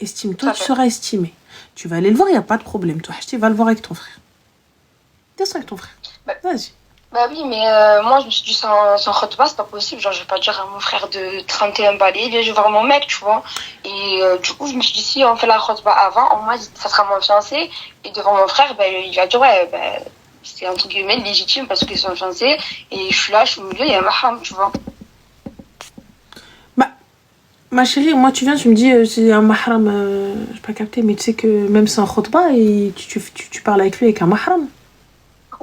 Estime-toi, tu seras estimé. Tu vas aller le voir, il n'y a pas de problème. Toi, tu vas le voir avec ton frère. Descends avec ton frère. Vas-y. Bah oui, mais moi, je me suis dit, sans khutba, c'est pas possible. Genre, je vais pas dire à mon frère de 31 balais, viens, je vais voir mon mec, tu vois. Et du coup, je me suis dit, si on fait la khutba avant, au moins, ça sera mon fiancé. Et devant mon frère, il va dire, ouais, c'est entre guillemets légitime parce qu'ils sont fiancés. Et je suis là, je suis au milieu, il y a ma femme, tu vois. Ma chérie, moi, tu viens, tu me dis, c'est un mahram, je n'ai pas capté, mais tu sais que même sans khutba, tu parles avec lui avec un mahram.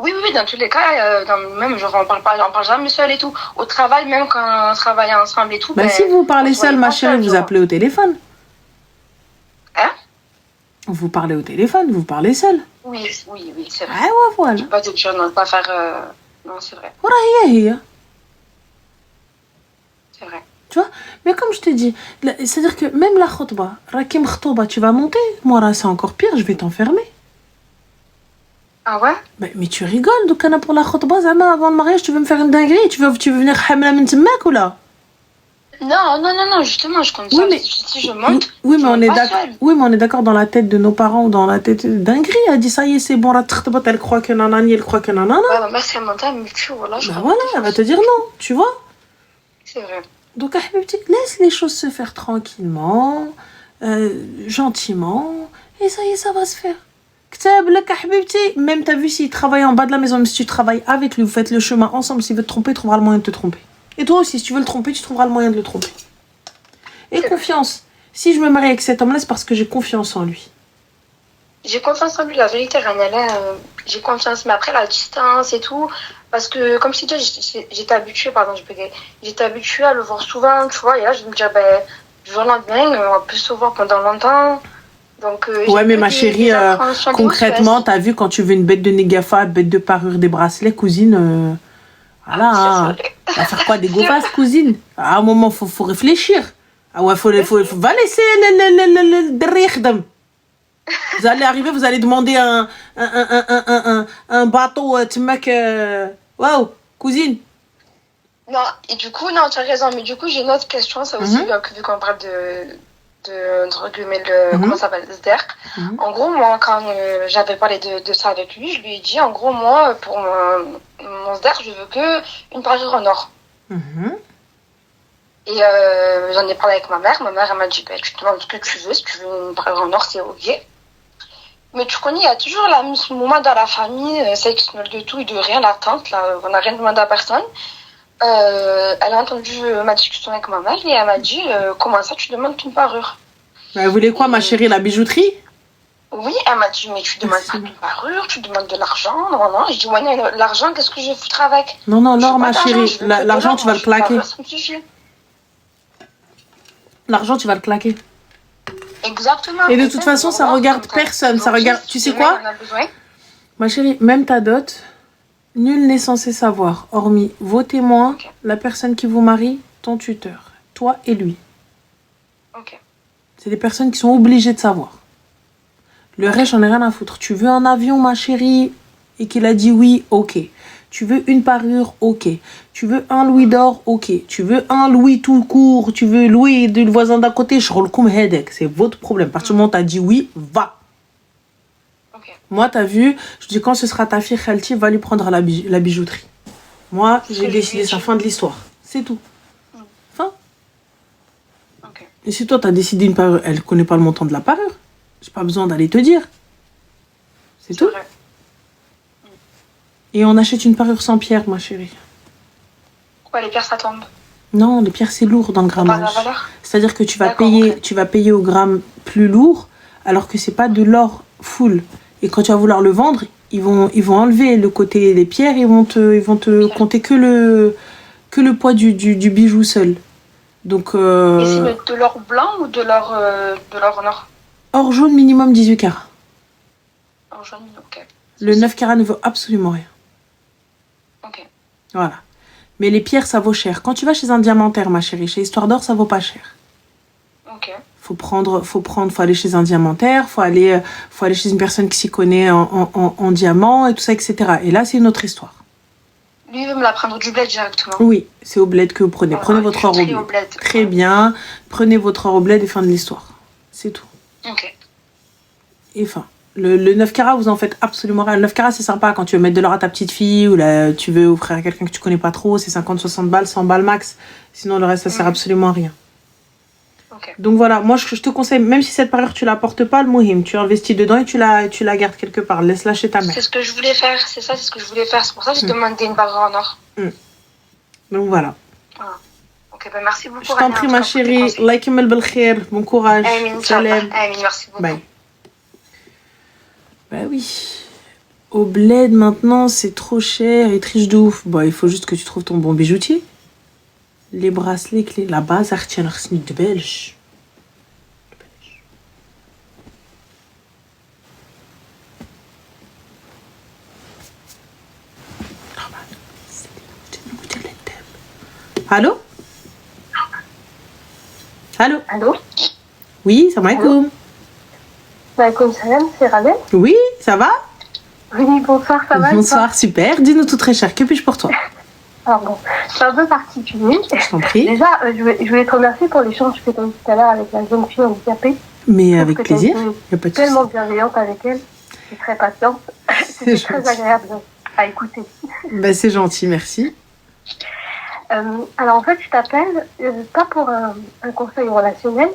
Oui, dans tous les cas, même genre, on parle jamais seul et tout. Au travail, même quand on travaille ensemble et tout. Si vous parlez seul, ma chérie, vous appelez au téléphone. Hein? Vous parlez au téléphone, vous parlez seul. Oui, c'est vrai. Ah ouais, voilà. Je ne peux pas te dire, non, pas faire. Non, c'est vrai. C'est vrai. Tu vois? Mais comme je te dis, c'est-à-dire que même la khutba, rakim khutba, tu vas monter. Moi, là, c'est encore pire, je vais t'enfermer. Ah ouais? Mais tu rigoles, donc pour la khutba, avant le mariage, tu veux me faire une dinguerie? Tu veux venir hamla min temmak ou là? Non, justement, je compte ça. Si je monte, oui, mais on est d'accord dans la tête de nos parents ou dans la tête de dinguerie. Elle dit ça y est, c'est bon, la khutba, elle croit que nanani, elle croit que nanana. Ouais, ma mère, c'est mentale, mais tu vois, là, voilà, elle va te dire non, tu vois? C'est vrai. Donc, laisse les choses se faire tranquillement, gentiment, et ça y est, ça va se faire. Même t'as vu s'il travaille en bas de la maison, même si tu travailles avec lui, vous faites le chemin ensemble, s'il veut te tromper, il trouvera le moyen de te tromper. Et toi aussi, si tu veux le tromper, tu trouveras le moyen de le tromper. Et confiance. Si je me marie avec cet homme-là, c'est parce que j'ai confiance en lui. J'ai confiance en lui, la vérité, Ranella, j'ai confiance, mais après la distance et tout, parce que comme je t'ai dit, j'étais habituée, j'étais habituée à le voir souvent, tu vois, et là je me dis, du jour au lendemain, on peut se voir pendant longtemps. Donc, ouais, mais ma chérie, concrètement, t'as vu quand tu veux une bête de négafa, bête de parure, des bracelets, cousine, voilà, hein, va faire quoi, des gofas, cousine? À un moment, faut réfléchir. Ah ouais, faut va laisser le vous allez arriver, vous allez demander un bateau, waouh, cousine. Non, et du coup, non, tu as raison, mais du coup, j'ai une autre question, ça aussi, vu qu'on parle entre guillemets, comment ça s'appelle, SDR. En gros, moi, quand j'avais parlé de ça avec lui, je lui ai dit, en gros, moi, pour mon SDR, je veux que une parure en or. Et j'en ai parlé avec ma mère. Ma mère, elle m'a dit, tu te demandes ce que tu veux. Si tu veux une parure en or, c'est ok. Mais tu connais, il y a toujours la moment dans la famille, c'est qui se mêle de tout et de rien, la tante, là, on n'a rien demandé à personne. Elle a entendu ma discussion avec ma mère et elle m'a dit, comment ça, tu demandes une parure? Elle voulait quoi, ma chérie, la bijouterie? Oui, elle m'a dit, mais tu demandes pas une parure, tu demandes de l'argent. Non. Je dis, ouais, non, l'argent, qu'est-ce que je vais foutre avec? Non, l'or, ma chérie, l'argent, tu vas le claquer. L'argent, tu vas le claquer. Exactement. Et de toute façon, ça regarde personne. Ça regarde. Tu sais quoi? Ma chérie, même ta dot, nul n'est censé savoir, hormis vos témoins, la personne qui vous marie, ton tuteur, toi et lui. C'est des personnes qui sont obligées de savoir. Le reste, j'en ai rien à foutre. Tu veux un avion, ma chérie, et qu'il a dit oui, ok. Tu veux une parure, ok. Tu veux un louis d'or, ok. Tu veux un louis tout court, tu veux louis du voisin d'à côté, c'est votre problème. À partir du moment où tu as dit oui, va. Ok. Moi, t'as vu, je dis quand ce sera ta fille Khalti, va lui prendre la bijouterie. Moi, j'ai décidé, c'est la fin de l'histoire. C'est tout. Fin. Et si toi, t'as décidé une parure, elle connaît pas le montant de la parure. J'ai pas besoin d'aller te dire. C'est tout. Vrai. Et on achète une parure sans pierre, ma chérie. Ouais, les pierres, ça tombe. Non, les pierres, c'est lourd dans le grammage. La valeur. C'est-à-dire que tu vas payer au gramme plus lourd, alors que c'est pas de l'or full. Et quand tu vas vouloir le vendre, ils vont enlever le côté des pierres, ils vont te compter que le poids du bijou seul. Donc, Et c'est de l'or blanc ou de l'or noir? Or jaune minimum 18 carats. Or jaune, ok. Le 9 carats ne vaut absolument rien. Ok. Voilà. Mais les pierres, ça vaut cher. Quand tu vas chez un diamantaire, ma chérie, chez Histoire d'Or, ça vaut pas cher. Ok. Faut aller chez un diamantaire, faut aller chez une personne qui s'y connaît en diamant et tout ça, etc. Et là, c'est une autre histoire. Lui, il veut me la prendre du bled directement. Oui, c'est au bled que vous prenez. Prenez votre or au bled. Très bien. Prenez votre or au bled et fin de l'histoire. C'est tout. Ok. Et fin. Le 9 carats, vous en faites absolument rien. Le 9 carats, c'est sympa quand tu veux mettre de l'or à ta petite fille ou là, tu veux offrir à quelqu'un que tu connais pas trop. C'est 50, 60 balles, 100 balles max. Sinon, le reste, ça sert absolument à rien. Okay. Donc voilà, moi je te conseille, même si cette parure tu la portes pas, le mohim, tu investis dedans et tu la gardes quelque part, laisse-la chez ta mère. C'est ce que je voulais faire, c'est ce que je voulais faire, c'est pour ça que j'ai demandé une parure en or. Donc voilà. Ah. Ok, ben merci beaucoup. Je t'en prie ma chérie, like mel belkhair, bon courage. Salam. Merci beaucoup. Bye. Bah oui. Au bled maintenant c'est trop cher et triche de ouf. Bah il faut juste que tu trouves ton bon bijoutier. Les bracelets, clés, la base, artiens l'arsenic de belge. Allô? Allô? Allô? Oui, salam alaikum. Alaikum salam, c'est Rabel. Oui, ça va? Oui, bonsoir, ça va? Bonsoir, super. Dis-nous tout très cher, que puis-je pour toi? Alors bon, c'est un peu particulier. Je t'en prie. Déjà, je voulais te remercier pour l'échange que tu as eu tout à l'heure avec la jeune fille handicapée. Mais avec plaisir. Tu es tellement bienveillante avec elle, et très patiente. C'était très agréable à écouter. Bah, c'est gentil, merci. Alors en fait, je t'appelle pas pour un conseil relationnel,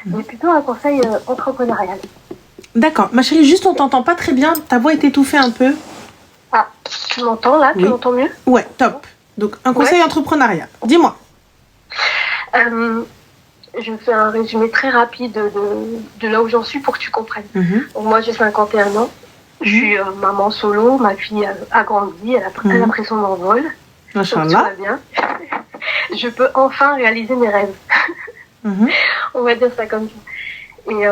mais plutôt un conseil entrepreneurial. D'accord. Ma chérie, juste on t'entend pas très bien. Ta voix est étouffée un peu. Ah, tu m'entends là? Oui. Tu m'entends mieux? Ouais, top. Donc un conseil entrepreneurial. Dis-moi. Je fais un résumé très rapide de là où j'en suis pour que tu comprennes. Donc, moi, j'ai 51 ans. Je suis maman solo. Ma fille a grandi. Elle a pris son envol. Machallah. Donc, tout va bien. Je peux enfin réaliser mes rêves. On va dire ça comme ça. Et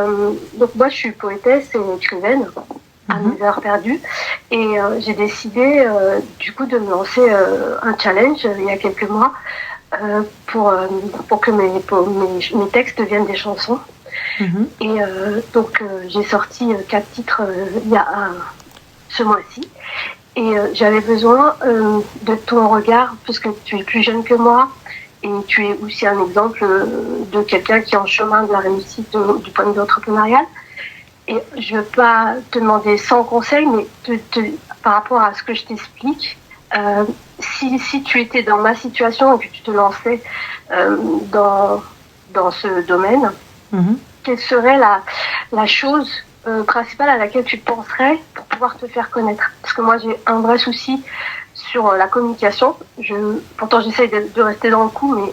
donc, moi, je suis poétesse et écrivaine à mes heures perdues. Et j'ai décidé, du coup, de me lancer un challenge il y a quelques mois pour que mes textes deviennent des chansons. Et donc, j'ai sorti 4 titres il y a ce mois-ci. Et j'avais besoin de ton regard, puisque tu es plus jeune que moi, et tu es aussi un exemple de quelqu'un qui est en chemin de la réussite du point de vue entrepreneurial. Et je ne veux pas te demander 100 conseils, mais par rapport à ce que je t'explique, si tu étais dans ma situation et que tu te lançais dans ce domaine, quelle serait la chose principale à laquelle tu penserais pour pouvoir te faire connaître? Parce que moi, j'ai un vrai souci sur la communication. Pourtant, j'essaye de rester dans le coup, mais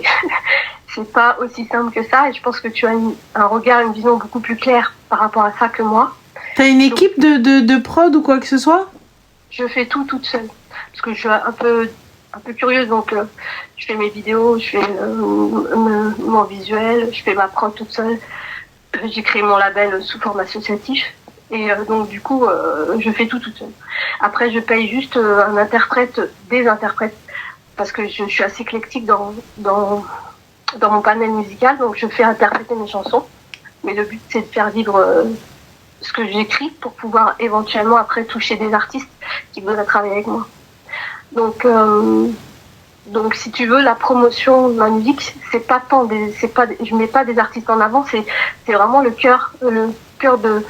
c'est pas aussi simple que ça. Et je pense que tu as un regard, une vision beaucoup plus claire par rapport à ça que moi. T'as une équipe de prod ou quoi que ce soit? Je fais tout toute seule. Parce que je suis un peu curieuse, donc je fais mes vidéos, je fais mon visuel, je fais ma prod toute seule. J'ai créé mon label sous forme associatif. Et donc du coup, je fais tout toute seule. Après, je paye juste un interprète, des interprètes, parce que je suis assez éclectique dans mon panel musical, donc je fais interpréter mes chansons. Mais le but, c'est de faire vivre ce que j'écris pour pouvoir éventuellement après toucher des artistes qui veulent travailler avec moi. Donc si tu veux, la promotion de ma musique, c'est pas tant je mets pas des artistes en avant, c'est vraiment le cœur, cœur de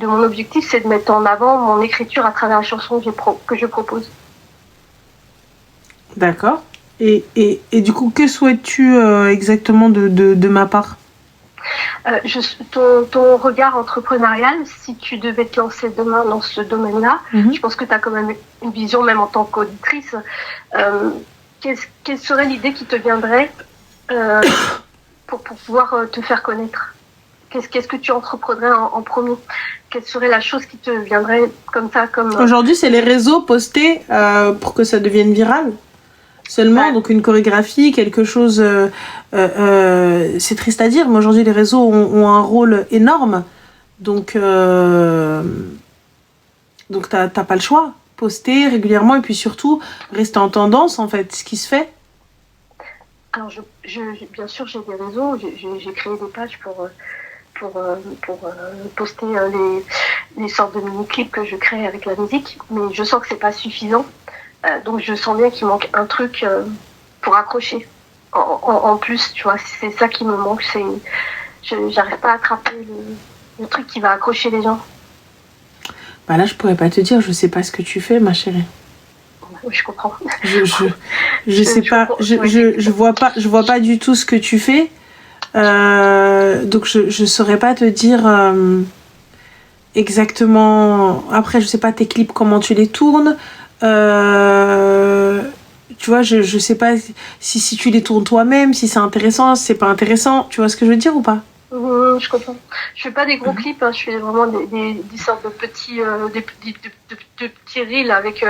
mon objectif, c'est de mettre en avant mon écriture à travers la chanson que je propose. D'accord. Et du coup, que souhaites-tu exactement de ma part? Ton regard entrepreneurial, si tu devais te lancer demain dans ce domaine-là, je pense que tu as quand même une vision, même en tant qu'auditrice. Quelle serait l'idée qui te viendrait pour pouvoir te faire connaître? Qu'est-ce que tu entreprendrais en premier? Quelle serait la chose qui te viendrait comme ça Aujourd'hui, c'est les réseaux postés pour que ça devienne viral. Seulement, ouais. Donc une chorégraphie, quelque chose... c'est triste à dire, mais aujourd'hui, les réseaux ont un rôle énorme. Donc t'as pas le choix. Poster régulièrement et puis surtout, rester en tendance, en fait, ce qui se fait. Alors, bien sûr, j'ai des réseaux. J'ai créé des pages pour poster les sortes de mini-clips que je crée avec la musique. Mais je sens que c'est pas suffisant. Donc je sens bien qu'il manque un truc pour accrocher. En plus, tu vois, c'est ça qui me manque. J'arrive pas à attraper le truc qui va accrocher les gens. Bah là, je pourrais pas te dire. Je sais pas ce que tu fais, ma chérie. Oui, je comprends. Je sais pas. Je vois pas du tout ce que tu fais. Donc je saurais pas te dire exactement. Après, je sais pas tes clips, comment tu les tournes. Tu vois, je sais pas si tu les tournes toi-même, si c'est intéressant, si c'est pas intéressant. Tu vois ce que je veux dire ou pas? Je comprends. Je fais pas des gros clips, hein, je fais vraiment des sortes de petits de petits reels avec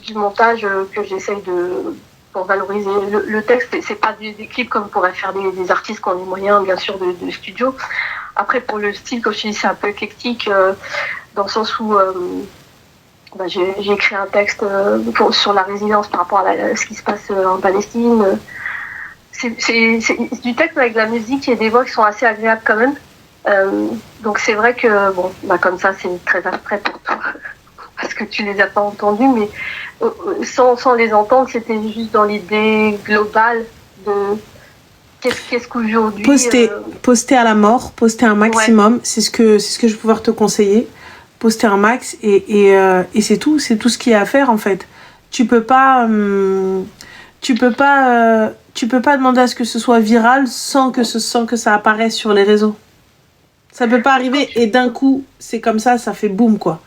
du montage que j'essaye pour valoriser le texte. C'est pas des clips comme pourraient faire des artistes qui ont les moyens, bien sûr, de studio. Après, pour le style, comme je dis, c'est un peu éclectique dans le sens où j'ai écrit un texte sur la résilience par rapport à ce qui se passe en Palestine. C'est du texte avec de la musique et des voix qui sont assez agréables quand même. Donc c'est vrai que, comme ça, c'est très abstrait pour toi, parce que tu les as pas entendus, mais sans les entendre, c'était juste dans l'idée globale de qu'est-ce qu'aujourd'hui... Poster à la mort, poster un maximum, ouais. C'est ce que je vais pouvoir te conseiller. Poster un max et c'est tout ce qu'il y a à faire en fait. Tu peux pas demander à ce que ce soit viral sans que ça apparaisse sur les réseaux. Ça peut pas arriver et d'un coup c'est comme ça fait boum quoi.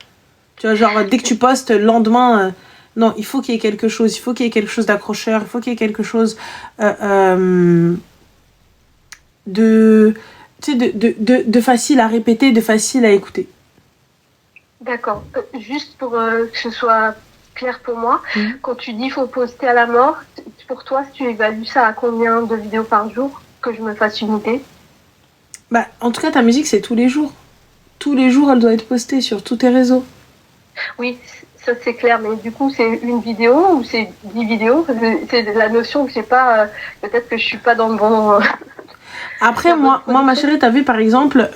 Tu vois, genre dès que tu postes le lendemain non, il faut qu'il y ait quelque chose, d'accrocheur, il faut qu'il y ait quelque chose de facile à répéter, de facile à écouter. D'accord. Juste pour que ce soit clair pour moi, quand tu dis qu'il faut poster à la mort, pour toi, tu évalues ça à combien de vidéos par jour? Que je me fasse une idée. Bah, en tout cas, ta musique, c'est tous les jours. Tous les jours, elle doit être postée sur tous tes réseaux. Oui, ça c'est clair, mais du coup, c'est une vidéo ou c'est 10 vidéos? C'est la notion que je sais pas, peut-être que je suis pas dans le bon... Après, moi, ma chérie, t'as vu par exemple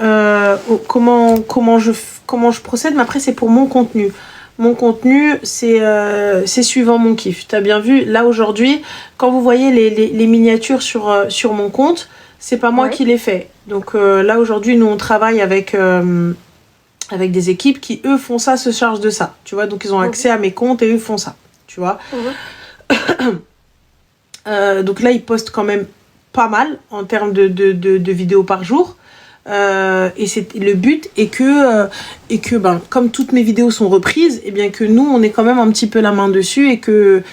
comment je procède, mais après, c'est pour mon contenu. Mon contenu, c'est suivant mon kiff. T'as bien vu, là aujourd'hui, quand vous voyez les miniatures sur mon compte, c'est pas moi qui les fais. Donc là aujourd'hui, nous on travaille avec des équipes qui eux font ça, se chargent de ça. Tu vois, donc ils ont accès à mes comptes et eux font ça. Tu vois. Donc là, ils postent quand même pas mal en termes de vidéos par jour. Et le but est que comme toutes mes vidéos sont reprises, et bien que nous on ait quand même un petit peu la main dessus et que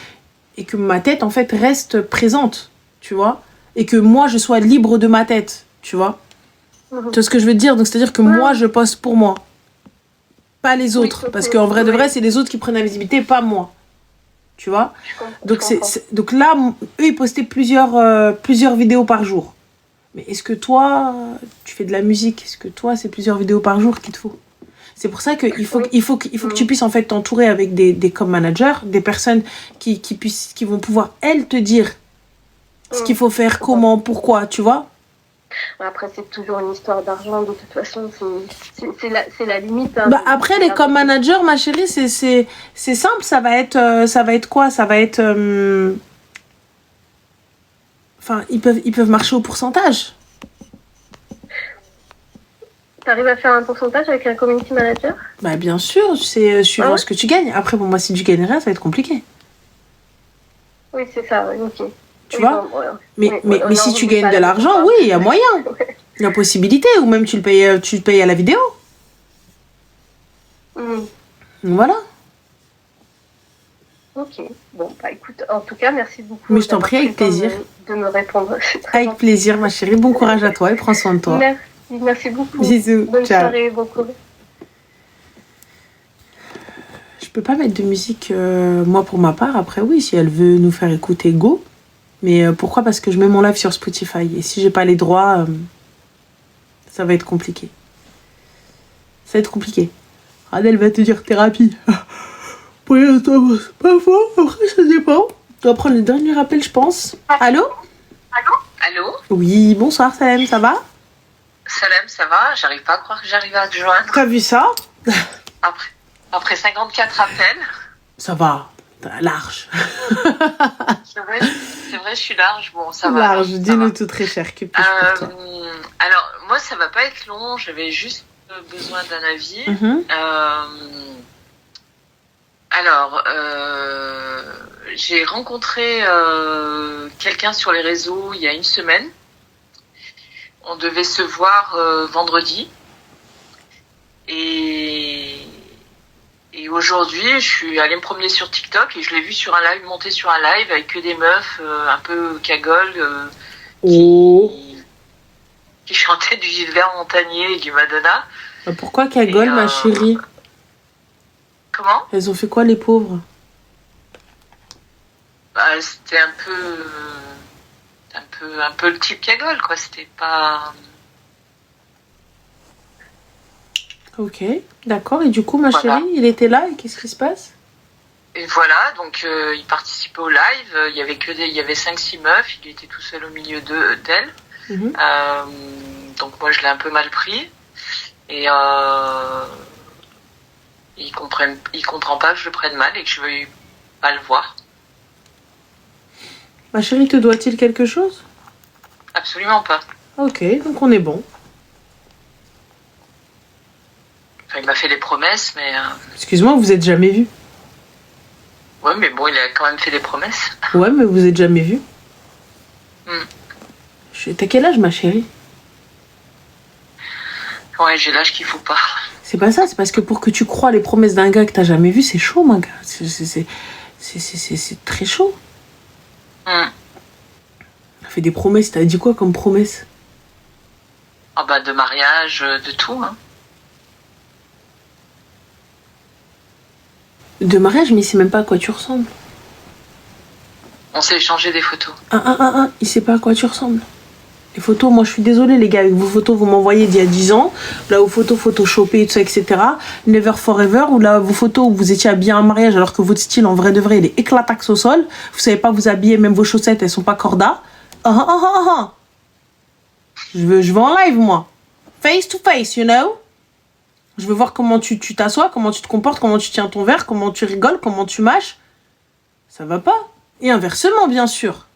ma tête en fait reste présente, tu vois, et que moi je sois libre de ma tête, tu vois. Tu vois ce que je veux te dire? Donc c'est à dire que moi je poste pour moi, pas les autres, parce qu'en vrai de vrai c'est les autres qui prennent la visibilité, pas moi, tu vois. Donc donc là eux ils postaient plusieurs vidéos par jour. Mais est-ce que toi, tu fais de la musique? Est-ce que toi, c'est plusieurs vidéos par jour qu'il te faut? C'est pour ça qu'il faut que tu puisses en fait t'entourer avec des com managers, des personnes qui vont pouvoir, elles, te dire ce qu'il faut faire, comment, pourquoi, tu vois? Après, c'est toujours une histoire d'argent, de toute façon, c'est la limite. Hein, bah, après, les com managers, ma chérie, c'est simple, ça va être quoi? Ça va être... Enfin, ils peuvent marcher au pourcentage. T'arrives à faire un pourcentage avec un community manager? Bah bien sûr, c'est suivant ce que tu gagnes. Après, bon, moi, si tu gagnes rien, ça va être compliqué. Oui, c'est ça, ok. Tu vois mais si tu gagnes de l'argent, oui, il y a moyen. Il y a possibilité, ou même tu le payes à la vidéo. Voilà. Ok, bon, bah écoute, en tout cas, merci beaucoup. Mais je t'en prie, avec plaisir. De me répondre. Avec plaisir, ma chérie. Bon courage à toi et prends soin de toi. Merci beaucoup. Bisous. Bonne soirée, bon courage. Je peux pas mettre de musique, moi, pour ma part. Après, oui, si elle veut nous faire écouter, go. Mais pourquoi? Parce que je mets mon live sur Spotify. Et si j'ai pas les droits, ça va être compliqué. Ça va être compliqué. Adèle va te dire thérapie. Pour l'instant, c'est pas faux. Après, ça dépend. On doit prendre le dernier appel, je pense. Allô? Allô? Oui, bonsoir, Salem, ça va? Salem, ça va? J'arrive pas à croire que j'arrive à te joindre. T'as vu ça? Après 54 appels. Ça va, large. C'est vrai, je suis large. Bon, ça va. Large, dis-nous tout très cher. Que puis-je pour toi? Alors, moi, ça va pas être long. J'avais juste besoin d'un avis. J'ai rencontré quelqu'un sur les réseaux il y a une semaine. On devait se voir vendredi. Et aujourd'hui, je suis allée me promener sur TikTok et je l'ai vu sur un live, monter sur un live avec que des meufs un peu cagoles qui chantaient du Gilbert Montagnier et du Madonna. Pourquoi cagole, ma chérie? Comment? Elles ont fait quoi, les pauvres? C'était un peu le type cagole, quoi. C'était pas... Ok, d'accord. Et du coup, ma chérie, il était là et qu'est-ce qui se passe? Et voilà, donc il participait au live. Il y avait 5-6 meufs. Il était tout seul au milieu d'elles. Donc moi, je l'ai un peu mal pris. Et il comprend pas que je le prenne mal et que je veuille pas le voir. Ma chérie, te doit-il quelque chose? Absolument pas. Ok, donc on est bon. Enfin, il m'a fait des promesses, mais... Excuse-moi, vous êtes jamais vus? Ouais, mais bon, il a quand même fait des promesses. Ouais, mais vous êtes jamais vus? T'as quel âge, ma chérie? Ouais, j'ai l'âge qu'il faut pas. C'est pas ça, c'est parce que pour que tu crois les promesses d'un gars que t'as jamais vu, c'est chaud, mon gars. C'est très chaud. T'as fait des promesses, t'as dit quoi comme promesse? De mariage, de tout, hein. De mariage, mais il sait même pas à quoi tu ressembles. On s'est échangé des photos. Il sait pas à quoi tu ressembles. Les photos, moi je suis désolée les gars, avec vos photos vous m'envoyez d'il y a 10 ans, là vos photos photoshopées et tout ça, etc. Never Forever, ou là vos photos où vous étiez habillés en mariage alors que votre style en vrai de vrai il est éclataxe au sol, vous savez pas vous habiller, même vos chaussettes elles sont pas corda. Je veux en live moi. Face to face, you know. Je veux voir comment tu t'assois, comment tu te comportes, comment tu tiens ton verre, comment tu rigoles, comment tu mâches. Ça va pas. Et inversement, bien sûr.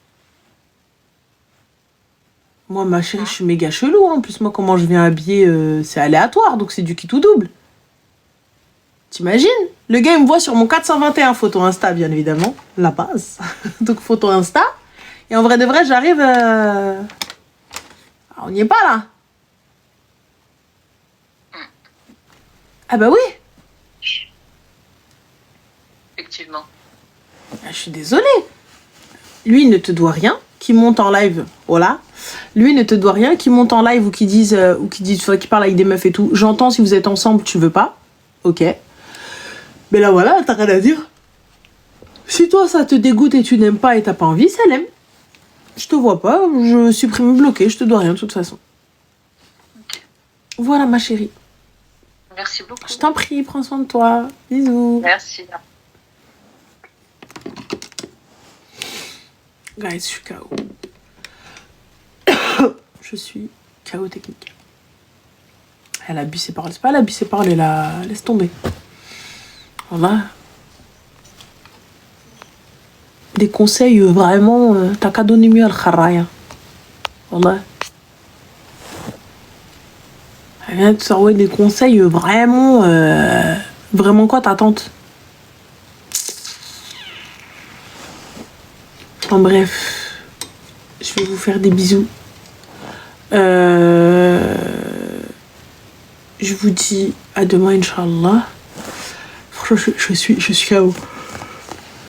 Moi, ma chérie, je suis méga chelou. En plus, moi, comment je viens habiller, c'est aléatoire. Donc, c'est du qui tout double. T'imagines? Le gars, il me voit sur mon 421 photo Insta, bien évidemment. La base. Donc, photo Insta. Et en vrai de vrai, j'arrive... on n'y est pas, là. Ah bah oui. Effectivement. Je suis désolée. Lui, il ne te doit rien. Qui monte en live, voilà. Lui, il ne te doit rien. Qui monte en live ou qui parle avec des meufs et tout. J'entends si vous êtes ensemble, tu veux pas. Ok. Mais là, voilà, t'as rien à dire. Si toi, ça te dégoûte et tu n'aimes pas et t'as pas envie, ça l'aime. Je te vois pas. Je supprime bloqué. Je te dois rien de toute façon. Okay. Voilà, ma chérie. Merci beaucoup. Je t'en prie, prends soin de toi. Bisous. Merci. Guys, je suis KO. Je suis KO technique. Elle a bu ses paroles. C'est pas elle a bu ses paroles, elle a... Laisse tomber. Voilà. Des conseils vraiment... T'as qu'à donner mieux à Al-Kharaya. Voilà. Elle vient de sortir des conseils vraiment... Vraiment quoi, ta tante? En bref, je vais vous faire des bisous. Je vous dis à demain, Inch'Allah. Franchement, je suis KO.